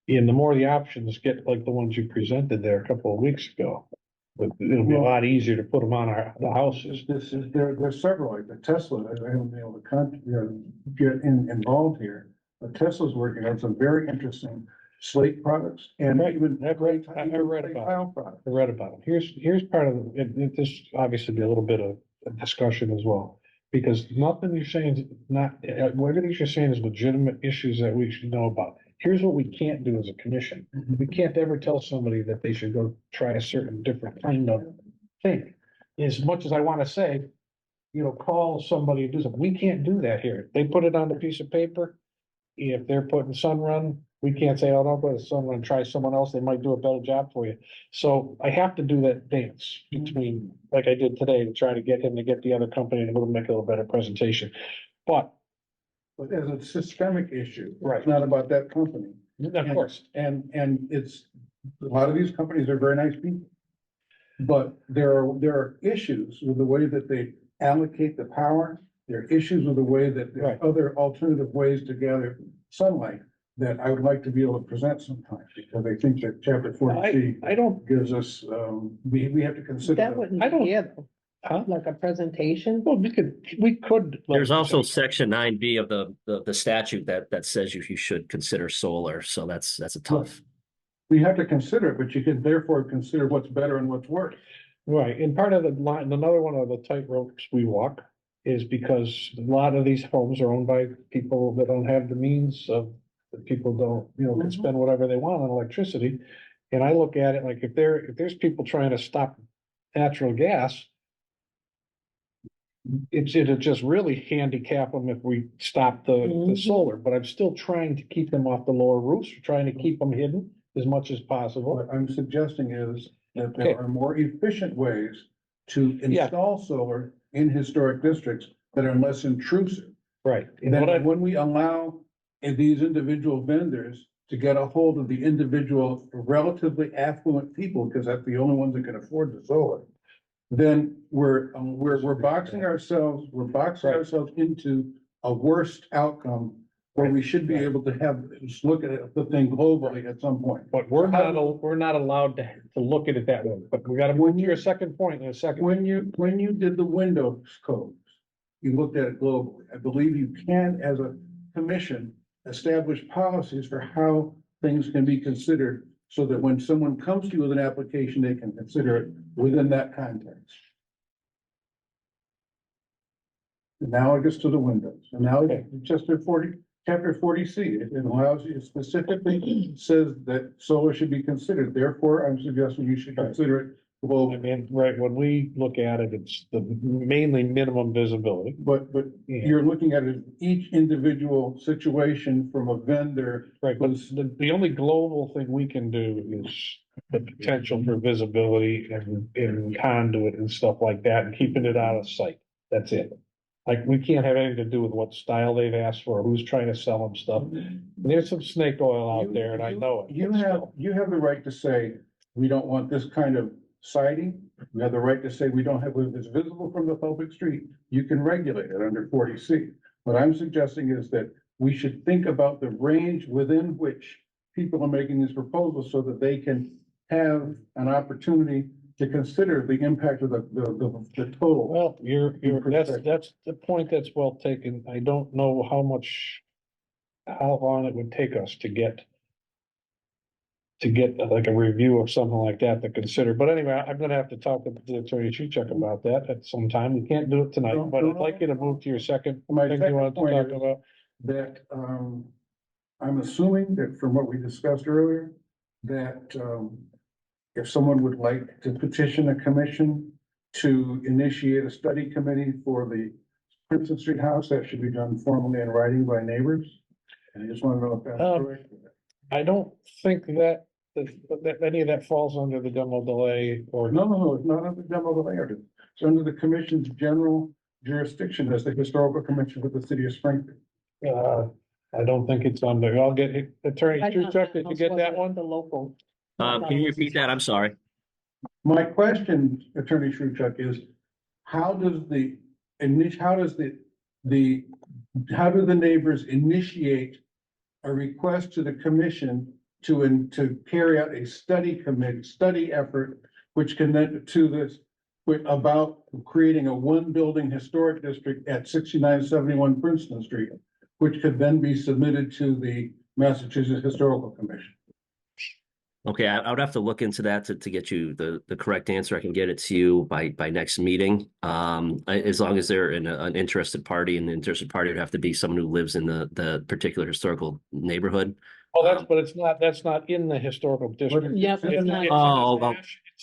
And the more the options get like the ones you presented there a couple of weeks ago, but it'll be a lot easier to put them on the houses. There's several, like the Tesla, I haven't been able to get involved here. But Tesla's working on some very interesting slate products and even. I read about it. I read about it. Here's part of it. This obviously be a little bit of a discussion as well. Because nothing you're saying is not, everything you're saying is legitimate issues that we should know about. Here's what we can't do as a commission. We can't ever tell somebody that they should go try a certain different kind of thing. As much as I want to say, call somebody and do something. We can't do that here. They put it on a piece of paper. If they're putting Sunrun We can't say, oh, no, but someone try someone else, they might do a better job for you. So I have to do that dance between, like I did today, to try to get him to get the other company to make a little better presentation. But, But as a systemic issue. Right. It's not about that company. of course, And it's, a lot of these companies are very nice people. But there are issues with the way that they allocate the power. There are issues with the way that there Right. are other alternative ways to gather sunlight that I would like to be able to present sometimes, because I think that chapter 40C I don't, gives us, we have to consider. That that. wouldn't I don't- be it, though. huh? Like a presentation. Well, we could. There's also section 9B of the statute that says you should consider solar, so that's a tough. We have to consider it, but you can therefore consider what's better and what's worse. Right, and part of the line, another one of the tightropes we walk is because a lot of these homes are owned by people that don't have the means of, that people don't, can spend whatever they want on electricity. And I look at it like if there's people trying to stop natural gas, it'll just really handicap them if we stop the Mhm. solar, but I'm still trying to keep them off the lower roofs, trying to keep them hidden as much as possible. What I'm suggesting is that Okay. there are more efficient ways to Yeah. install solar in historic districts that are less intrusive. Right. And Then what I, when we allow these individual vendors to get a hold of the individual relatively affluent people, because that's the only ones that can afford the solar, then we're boxing ourselves, ourselves into a worst outcome where we should be able to just look at the thing globally at some point. but we're not allowed to look at it that way, but we gotta move to your second point in a second. When you did the Windows codes, you looked at it globally. I believe you can, as a commission, establish policies for how things can be considered so that when someone comes to you with an application, they can consider it within that context. Analogous to the Windows, chapter 40C, it allows you, specifically says that solar should be considered. Therefore, I'm suggesting you should consider it I global. mean, right, when we look at it, it's the mainly minimum visibility. But you're looking at it, each individual situation from a vendor. Right, but the only global thing we can do is the potential for visibility and conduit and stuff like that, and keeping it out of sight. That's it. Like, we can't have anything to do with what style they've asked for, who's trying to sell them stuff. And there's some snake oil out there, and I know it. You but have, still. you have the right to say, we don't want this kind of siding. You have the right to say, we don't have, if it's visible from the public street, you can regulate it under 40C. What I'm suggesting is that we should think about the range within which people are making these proposals so that they can have an opportunity to consider the impact of the total. Well, that's the point that's well taken. I don't know how long it would take us to get like a review of something like that to consider. But anyway, I'm gonna have to talk to the Attorney Chuchuk about that at some time. We can't do it tonight, but I'd like you to move to your second My thing you second wanted to point talk is about. that, I'm assuming that from what we discussed earlier, that, if someone would like to petition a commission to initiate a study committee for the Princeton Street house, that should be done formally in writing by neighbors. And I just want to know if that's correct. I don't think that any of that falls under the demo delay or. No, it's not under the demo delay order. It's under the commission's general jurisdiction as the historical commission for the city of Springfield. I don't think it's on there. I'll get Attorney I thought Chuchuk, did you get that one? The local. Can you repeat that? I'm sorry. My question, Attorney Shrewchuk, is how do the neighbors initiate a request to the commission to carry out a study effort, which can then about creating a one building historic district at 6971 Princeton Street, which could then be submitted to the Massachusetts Historical Commission? Okay, I would have to look into that to get you the correct answer. I can get it to you by next meeting. As long as they're in an interested party, and the interested party would have to be someone who lives in the particular historical neighborhood. Oh, that's not in the historical district. Yep, it's not.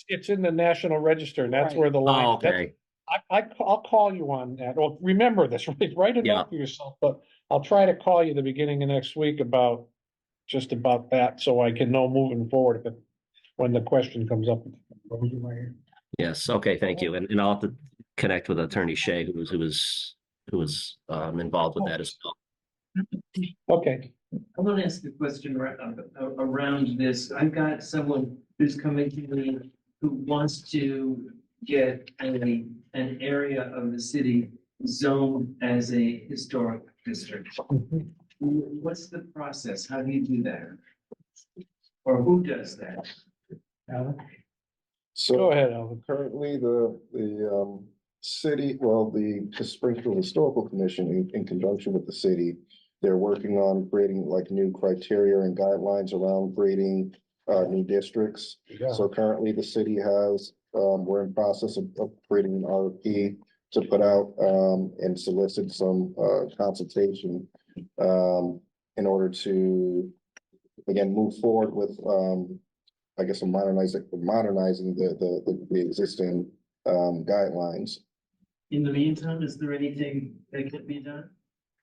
It's in the National Register, and that's Right. where the line. Oh, okay. I'll call you on that. Well, remember this, write it Yeah. down for yourself, but I'll try to call you the beginning of next week about just about that, so I can know moving forward if it, when the question comes up. Yes, okay, thank you. And I'll have to connect with Attorney Shea, who was involved with that as well. Okay, I want to ask a question around this. I've got someone who's coming to me who wants to get an area of the city zoned as a historic district. What's the process? How do you do that? Or who does that? Alan? So. Go ahead, Alvin. Currently, the city, well, the Springfield Historical Commission in conjunction with the city, they're working on creating like new criteria and guidelines around creating new districts. Yeah. So currently the city has, we're in process of creating an RFP to put out and solicit some consultation in order to, again, move forward with I guess modernizing the existing guidelines. In the meantime, is there anything that can be done?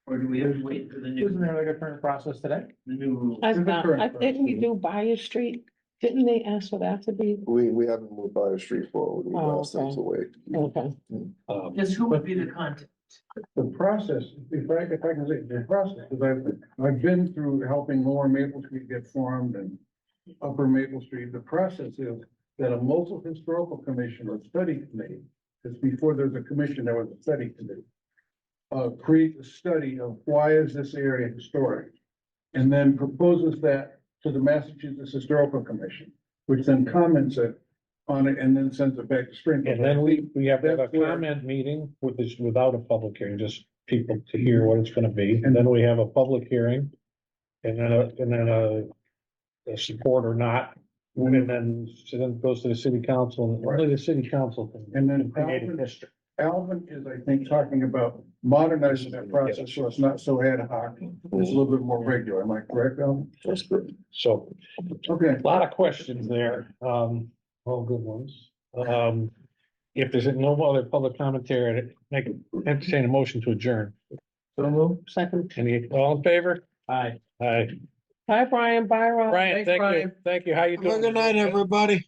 Or do we have to wait for the Isn't new, there like a current process today? the new rules? I There's a thought, current I didn't we do Byers Street? Didn't they ask for that to be? We haven't moved by the street forward. We've Oh, asked them okay. to wait. Okay. Just who would be the contact? The process, if I can say, the process, because I've been through helping Lower Maple Street get formed and Upper Maple Street. The process is that a local historical commission or study committee, because before there's a commission, there was a study committee. Create a study of why is this area historic? And then proposes that to the Massachusetts Historical Commission, which then comments on it and then sends it back to Springfield. And then we have to have a That's where- comment meeting with this, without a public hearing, just people to hear what it's gonna be, and then we have a public hearing. And then a support or not, and then, so then it goes to the city council, and only the city council can. And then create a district. Alvin is, I think, talking about modernizing that process, so it's not so ad hoc. It's a little bit more regular. Am I correct, Alvin? That's good. So, Okay. a lot of questions there, all good ones. If there's no other public commentary, I'd entertain a motion to adjourn. So move. Second. Any, all in favor? Aye. Aye. Hi, Brian Byron. Brian, Thanks, thank you, Brian. thank you, how you doing? Good night, everybody.